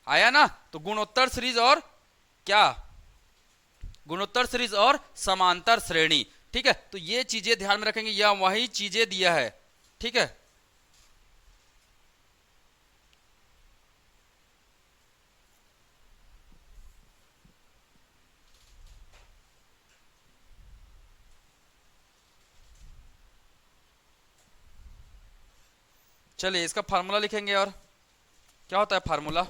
S1: आया ना। तो गुणोत्तर सीरीज और क्या, गुणोत्तर सीरीज और समांतर श्रेणी, ठीक है। तो ये चीजें ध्यान में रखेंगे, यह वही चीजें दिया है, ठीक है। चलिए इसका फार्मूला लिखेंगे, और क्या होता है फार्मूला,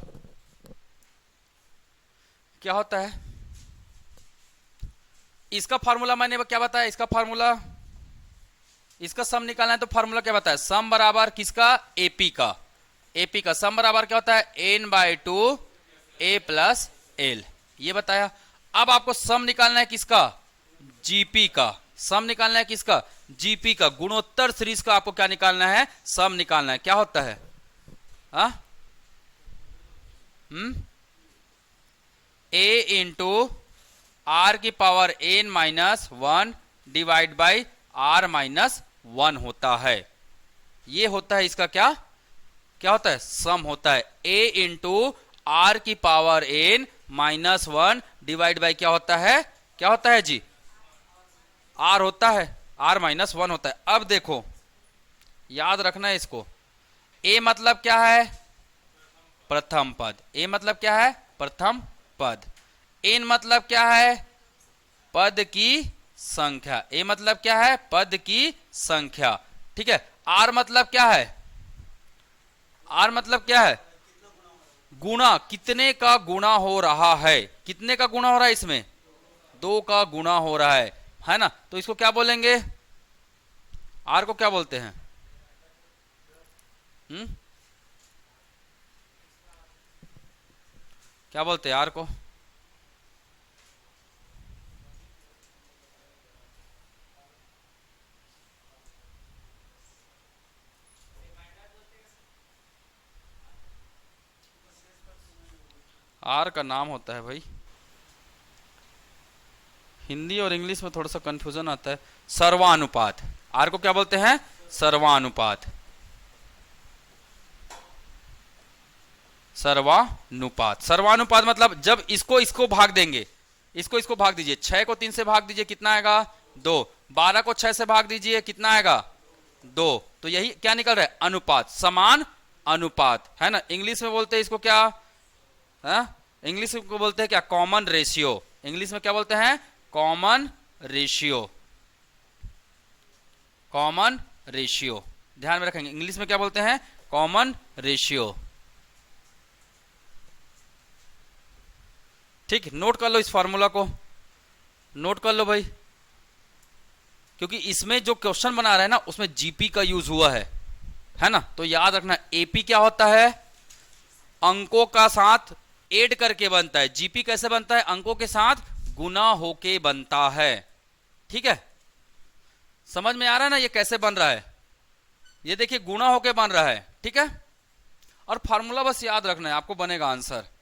S1: क्या होता है इसका फार्मूला, मैंने क्या बताया इसका फार्मूला, इसका सम निकालना है तो फार्मूला क्या बताया, सम बराबर किसका, एपी का, एपी का सम बराबर क्या होता है, n/2 a प्लस एल, ये बताया। अब आपको सम निकालना है किसका, जीपी का, सम निकालना है किसका, जीपी का, गुणोत्तर सीरीज का आपको क्या निकालना है, सम निकालना है। क्या होता है, आ? a इंटू आर की power n-1 divide by r-1 होता है, ये होता है इसका क्या, क्या होता है, सम होता है। a इंटू आर की पावर n-1 डिवाइड बाई क्या होता है, क्या होता है जी, r होता है, r-1 होता है। अब देखो याद रखना है इसको, a मतलब क्या है, प्रथम पद, a मतलब क्या है, प्रथम पद, n मतलब क्या है, पद की संख्या, a मतलब क्या है, पद की संख्या, ठीक है। r मतलब क्या है, r मतलब क्या है, गुणा, कितने का गुणा हो रहा है, कितने का गुणा हो रहा है, इसमें 2 का गुणा हो रहा है ना। तो इसको क्या बोलेंगे, r को क्या बोलते हैं, क्या बोलते हैं r को, आर का नाम होता है भाई, हिंदी और इंग्लिश में थोड़ा सा कंफ्यूजन आता है। सर्वानुपात, आर को क्या बोलते हैं? सर्वानुपात। सर्वानुपात, सर्वानुपात मतलब जब इसको इसको भाग देंगे, इसको इसको भाग दीजिए, 6 को 3 से भाग दीजिए, कितना आएगा? 2। 12 को 6 से भाग दीजिए, कितना आएगा? 2। तो यही क्या निकल रहा है? अनुपात, समान अनुपात, है ना। इंग्लिश में बोलते हैं इसको क्या है? इंग्लिश को बोलते हैं क्या? Common ratio. इंग्लिश में क्या बोलते हैं? Common ratio. कॉमन रेशियो, ध्यान में रखेंगे, इंग्लिश में क्या बोलते हैं? Common ratio. ठीक, नोट कर लो इस फॉर्मूला को, नोट कर लो भाई, क्योंकि इसमें जो क्वेश्चन बना रहा है ना उसमें जीपी का यूज हुआ है ना। तो याद रखना, एपी क्या होता है? अंकों का साथ ऐड करके बनता है। जीपी कैसे बनता है? अंकों के साथ गुना होके बनता है। ठीक है, समझ में आ रहा है ना ये कैसे बन रहा है? ये देखिए गुना होके बन रहा है। ठीक है, और फॉर्मूला बस याद रखना है, आपको बनेगा आंसर।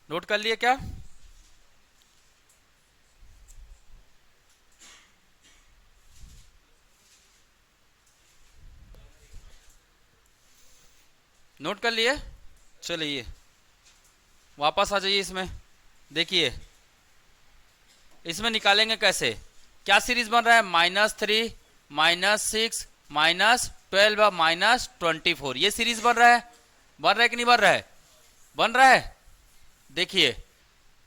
S1: नोट कर लिए क्या? नोट कर लिए? चलिए वापस आ जाइए इसमें। देखिए इसमें निकालेंगे कैसे? क्या सीरीज बन रहा है? -3, -6, -12 और -24, ये सीरीज बन रहा है। बन रहा है कि नहीं बन रहा है? बन रहा है। देखिए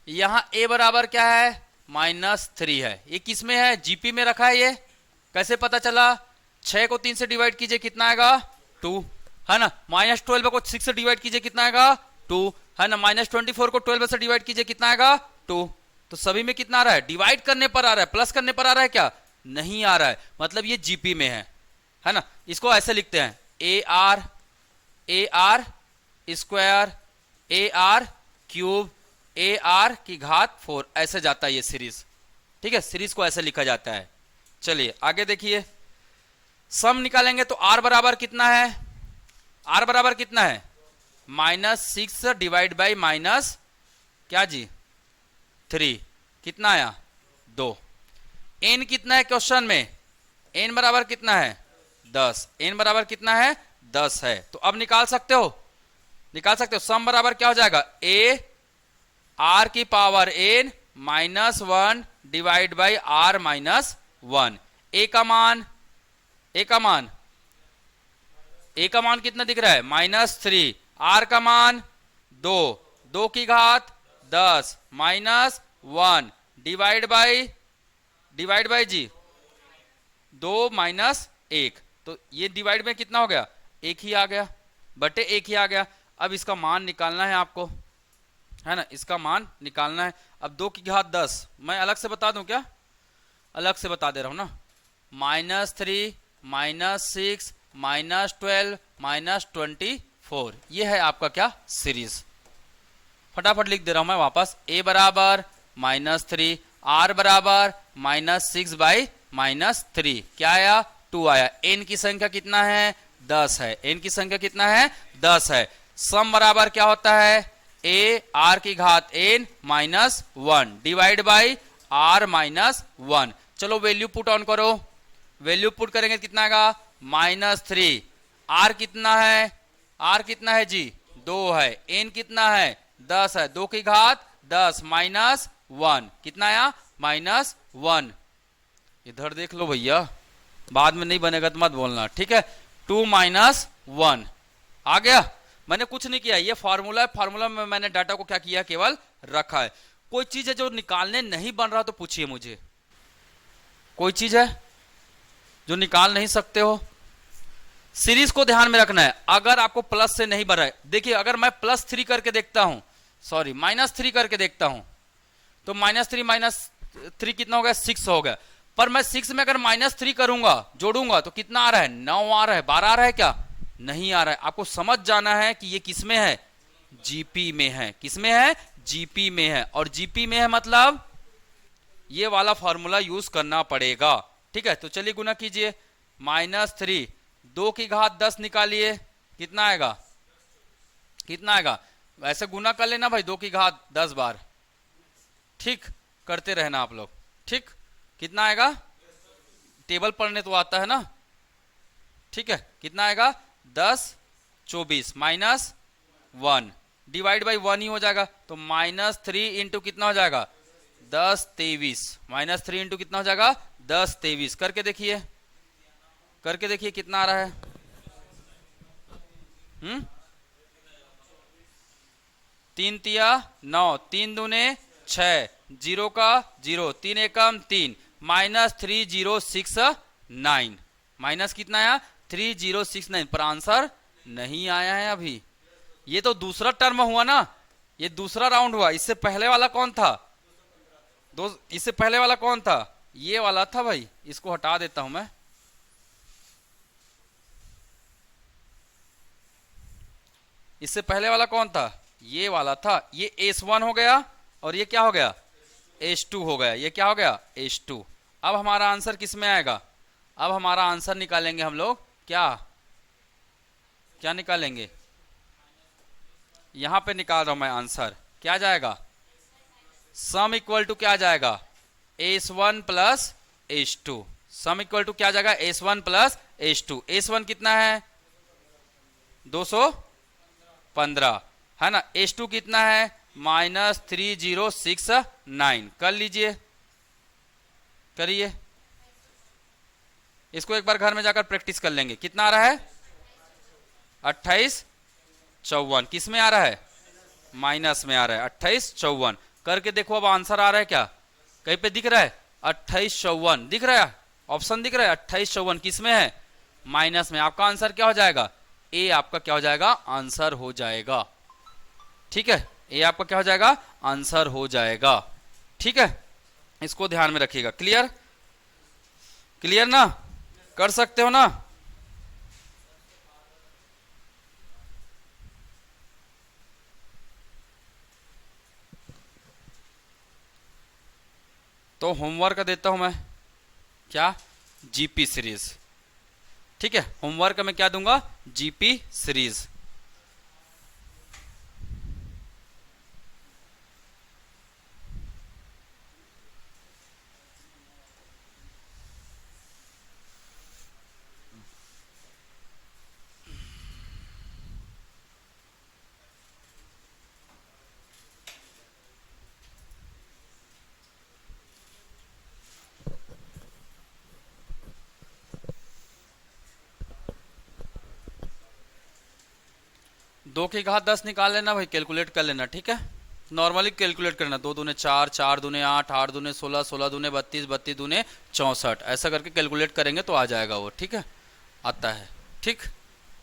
S1: यहां a बराबर क्या है? -3 है। ये किस में है? जीपी में रखा है। ये कैसे पता चला? 6 को 3 से डिवाइड कीजिए, कितना आएगा? 2, है ना। -12 को 6 से डिवाइड कीजिए, कितना आएगा? 2, है ना। -24 को 12 से डिवाइड कीजिए, कितना आएगा? 2। तो सभी में कितना आ रहा है? डिवाइड करने पर आ रहा है, प्लस करने पर आ रहा है क्या? नहीं आ रहा है, मतलब ये जीपी में है ना। इसको ऐसे लिखते हैं, AR square AR cube AR की घात 4, ऐसे जाता है ये सीरीज। ठीक है, सीरीज को ऐसे लिखा जाता है। चलिए आगे देखिए, सम निकालेंगे तो R बराबर कितना है? R बराबर कितना है? -6 डिवाइड बाई माइनस क्या जी? 3, कितना आया? 2। n कितना है क्वेश्चन में? n बराबर कितना है? 10। n बराबर कितना है? 10 है। तो अब निकाल सकते हो, निकाल सकते हो। सम बराबर क्या हो जाएगा? a r की power n -1 divide by r -1। a का मान, a का मान, a का मान कितना दिख रहा है? -3। r का मान 2, 2 की घात 10 -1 डिवाइड बाई जी 2 -1। तो ये डिवाइड में कितना हो गया? 1 ही आ गया, बटे 1 ही आ गया। अब इसका मान निकालना है आपको, है ना, इसका मान निकालना है। अब 2 की घात 10 मैं अलग से बता दूं क्या, अलग से बता दे रहा हूं ना, -3 -6 -12 -24, ये है आपका क्या सीरीज। फटाफट लिख दे रहा हूं मैं वापस, a बराबर -3, r बराबर -6/-3, क्या आया 2 आया। n की संख्या कितना है 10 है, n की संख्या कितना है 10 है। सम बराबर क्या होता है a r की घात n -1 डिवाइड बाई r -1। चलो वैल्यू पुट ऑन करो, वैल्यू पुट करेंगे कितना आएगा -3, r कितना है, r कितना है जी 2 है, n कितना है 10 है, 2 की घात 10 -1 कितना आया -1। इधर देख लो भैया, बाद में नहीं बनेगा तो मत बोलना, ठीक है। 2 -1 आ गया, मैंने कुछ नहीं किया, ये फार्मूला है, फार्मूला में मैंने डाटा को क्या किया केवल रखा है। कोई चीज है जो निकालने नहीं बन रहा तो पूछिए मुझे, कोई चीज है जो निकाल नहीं सकते हो। सीरीज को ध्यान में रखना है, अगर आपको प्लस से नहीं बन रहा है, देखिए अगर मैं +3 करके देखता हूं, सॉरी -3 करके देखता हूं, तो -3 कितना हो गया 6 हो गया। पर मैं 6 में अगर -3 करूंगा जोड़ूंगा तो कितना आ रहा है 9 आ रहा है, 12 आ रहा है क्या, नहीं आ रहा है। आपको समझ जाना है कि ये किसमें है, जीपी में है, किसमें है जीपी में है, और जीपी में है मतलब ये वाला फॉर्मूला यूज करना पड़ेगा, ठीक है। तो चलिए गुना कीजिए, -3 2 की घात 10 निकालिए, कितना आएगा, कितना आएगा, ऐसे गुना कर लेना भाई 2 की घात 10 बार, ठीक करते रहना आप लोग, ठीक। कितना आएगा, टेबल पढ़ने तो आता है ना, ठीक है। कितना आएगा 10 24 -1 डिवाइड बाई 1 ही हो जाएगा, तो -3 इंटू कितना हो जाएगा 10 23, -3 इंटू कितना हो जाएगा 10 23, करके देखिए, करके देखिए कितना आ रहा है। 3 तिया 9, 3 दूने 6, 0 का 0, 3 एकम 3, -3069, माइनस कितना आया 3069, पर आंसर नहीं आया है अभी। ये तो दूसरा टर्म हुआ ना, ये दूसरा राउंड हुआ, इससे पहले वाला कौन था, इससे पहले वाला कौन था, ये वाला था भाई, इसको हटा देता हूं मैं। इससे पहले वाला कौन था, ये वाला था, ये S1 हो गया और ये क्या हो गया S2 हो गया, ये क्या हो गया S2। अब हमारा आंसर किस में आएगा, अब हमारा आंसर निकालेंगे हम लोग, क्या क्या निकालेंगे, यहां पे निकाल रहा हूं मैं आंसर, क्या जाएगा सम इक्वल टू क्या जाएगा S1 plus S2, some equal to क्या जाएगा S1 प्लस S2। S1 कितना है 215 है ना, S2 कितना है -3069, कर लीजिए, करिए इसको, एक बार घर में जाकर प्रैक्टिस कर लेंगे। कितना आ रहा है 2854, किस में आ रहा है माइनस में आ रहा है 2854, करके देखो अब आंसर आ रहा है क्या, कहीं पे दिख रहा है 2854 दिख रहा है, ऑप्शन दिख रहा है 2854 किस में है माइनस में। आपका आंसर क्या हो जाएगा, ए आपका क्या हो जाएगा आंसर हो जाएगा, ठीक है, ए आपका क्या हो जाएगा आंसर हो जाएगा, ठीक है। इसको ध्यान में रखिएगा, क्लियर, क्लियर ना, कर सकते हो ना। तो होमवर्क देता हूं मैं, क्या जीपी सीरीज, ठीक है, होमवर्क में क्या दूंगा जीपी सीरीज। दो की घात 10 निकाल लेना भाई, कैलकुलेट कर लेना, ठीक है, नॉर्मली कैलकुलेट करना, 2 दूने 4, 4 दूने 8, 8 दूने 16, 16 दूने 32, 32 दूने 64, ऐसा करके कैलकुलेट करेंगे तो आ जाएगा वो, ठीक है, आता है, ठीक।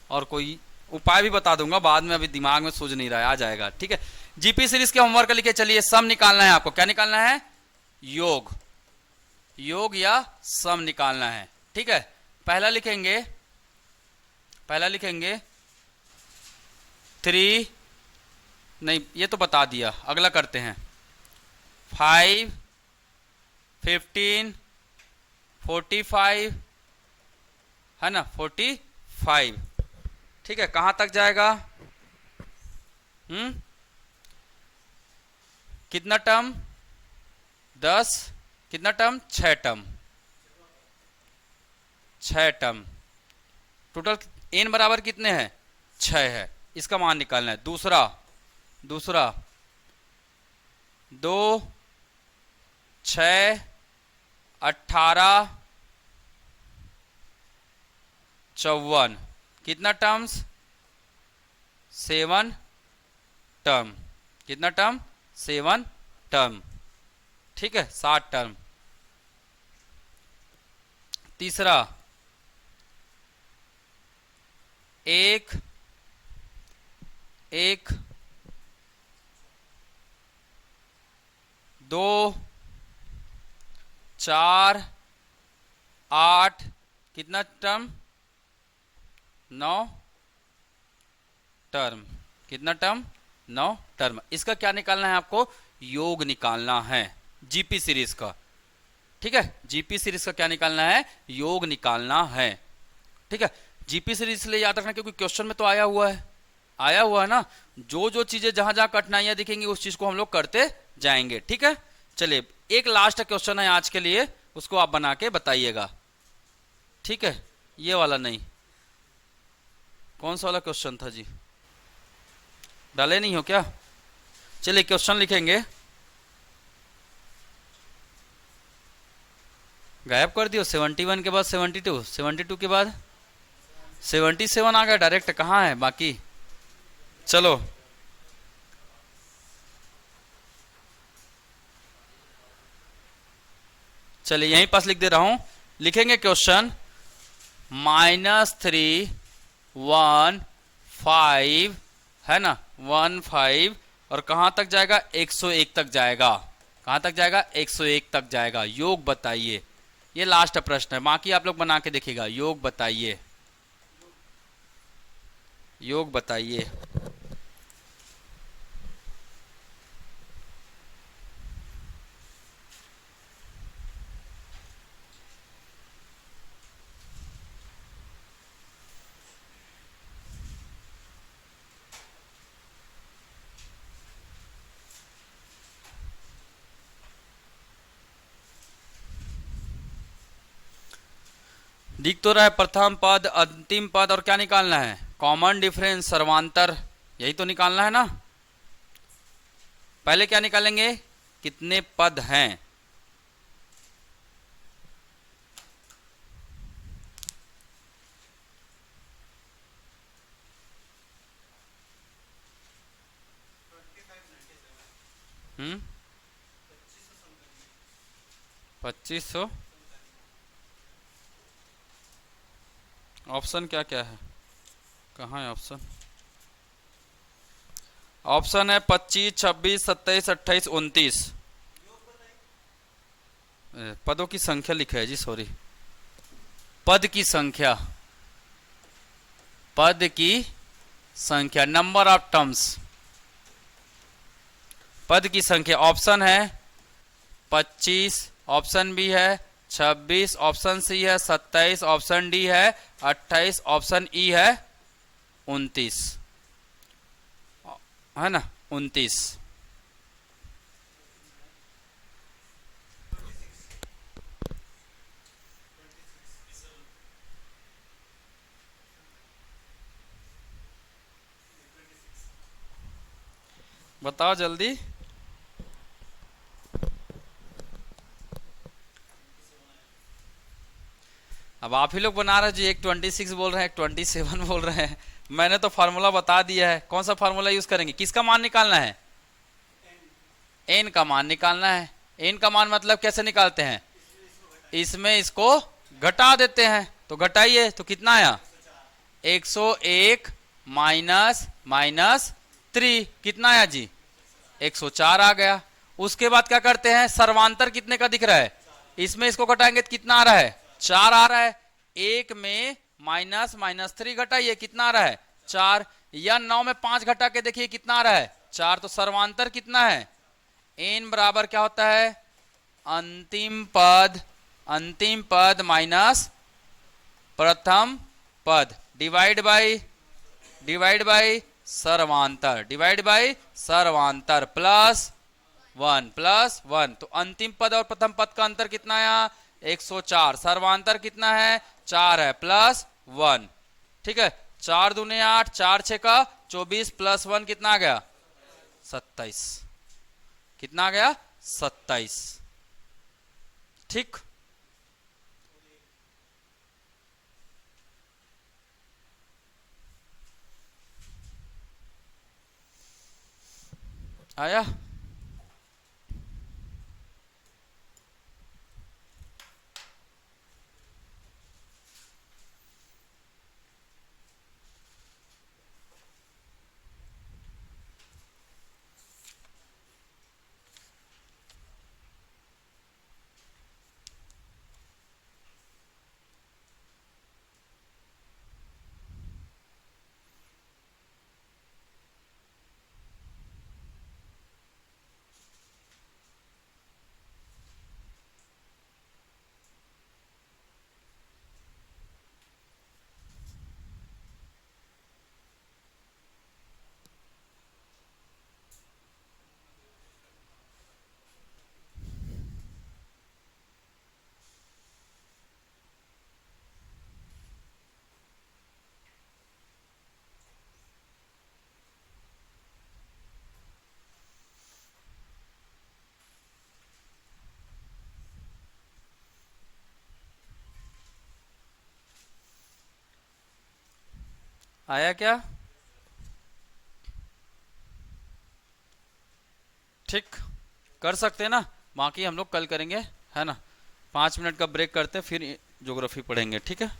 S1: और कोई उपाय भी बता दूंगा बाद में, अभी दिमाग में सूझ नहीं रहा है, आ जाएगा, ठीक है। जीपी सीरीज के होमवर्क लिखे, चलिए सम निकालना है आपको। क्या निकालना है? योग, योग या सम निकालना है, ठीक है। पहला लिखेंगे 3, नहीं ये तो बता दिया, अगला करते हैं 5, 15, 45 है ना, 45, ठीक है। कहां तक जाएगा? कितना टर्म? 10, कितना term? 6 term, 6 term. Total n बराबर कितने हैं? 6 है, इसका मान निकालना है। दूसरा 2, 6, 18, 54, कितना टर्म्स? 7 टर्म, कितना टर्म? 7 टर्म, ठीक है, 7 टर्म। तीसरा 1, 2, 4, 8, कितना टर्म? 9 टर्म, कितना टर्म? 9 टर्म। इसका क्या निकालना है आपको? योग निकालना है जीपी सीरीज का, ठीक है। जीपी सीरीज का क्या निकालना है? योग निकालना है, ठीक है। जीपी सीरीज इसलिए याद रखना क्योंकि क्वेश्चन में तो आया हुआ है ना। जो चीजें जहां जहां कठिनाइयां दिखेंगी उस चीज को हम लोग करते जाएंगे, ठीक है। चलिए एक लास्ट क्वेश्चन है आज के लिए, उसको आप बना के बताइएगा, ठीक है। ये वाला नहीं, कौन सा वाला क्वेश्चन था जी? डाले नहीं हो क्या? चलिए क्वेश्चन लिखेंगे, गायब कर दियो। 71 के बाद 72, 72 के बाद 77 आ गया डायरेक्ट, कहाँ है बाकी? चलो चलिए यहीं पास लिख दे रहा हूं। लिखेंगे क्वेश्चन -3, 1, 5 है ना, 1, 5 और कहां तक जाएगा? 101 तक जाएगा। कहां तक जाएगा? 101 तक जाएगा। योग बताइए। ये लास्ट प्रश्न है, बाकी आप लोग बना के देखिएगा। योग बताइए, योग बताइए। दिख तो रहा है प्रथम पद, अंतिम पद, और क्या निकालना है? कॉमन डिफरेंस, सर्वांतर, यही तो निकालना है ना। पहले क्या निकालेंगे? कितने पद हैं? हम्म 2500। ऑप्शन क्या क्या है? कहाँ है ऑप्शन? ऑप्शन है 25, 26, 27, 28, 29। पदों की संख्या लिखा है जी, सॉरी, पद की संख्या, पद की संख्या, नंबर ऑफ टर्म्स, पद की संख्या। ऑप्शन है 25, ऑप्शन बी है 26, ऑप्शन सी है 27, ऑप्शन डी है 28, ऑप्शन ई है 29, है ना, 29। बताओ जल्दी। अब आप ही लोग बना रहे जी, एक 26 बोल रहे हैं, एक 27 बोल रहे हैं। मैंने तो फार्मूला बता दिया है। कौन सा फार्मूला यूज करेंगे? किसका मान निकालना है? एन का मान निकालना है। एन का मान मतलब कैसे निकालते हैं? इसमें इसको घटा देते हैं, तो घटाइए, तो कितना आया? 101 माइनस माइनस 3 कितना आया जी? 104 आ गया। उसके बाद क्या करते हैं, सर्वांतर कितने का दिख रहा है, इसमें इसको घटाएंगे तो कितना आ रहा है, 4 आ रहा है। एक में माइनस माइनस 3 घटाइए, कितना आ रहा है, 4। या 9 में 5 घटा के देखिए कितना आ रहा है, 4। तो सर्वांतर कितना है, n बराबर क्या होता है, अंतिम पद माइनस प्रथम पद डिवाइड बाय सर्वांतर प्लस 1 तो अंतिम पद और प्रथम पद का अंतर कितना आया, 104। सर्वांतर कितना है, 4 है प्लस 1। ठीक है, 4 दूने 8, 4 6 का 24 प्लस 1 कितना आ गया, 27। कितना आ गया, 27। ठीक, आया। आया क्या, ठीक, कर सकते हैं ना। बाकी हम लोग कल करेंगे, है ना। 5 मिनट का ब्रेक करते हैं, फिर ज्योग्राफी पढ़ेंगे, ठीक है।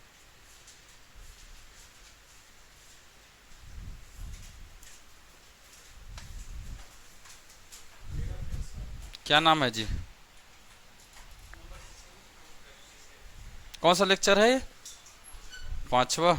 S1: क्या नाम है जी, कौन सा लेक्चर है ये, 5वां?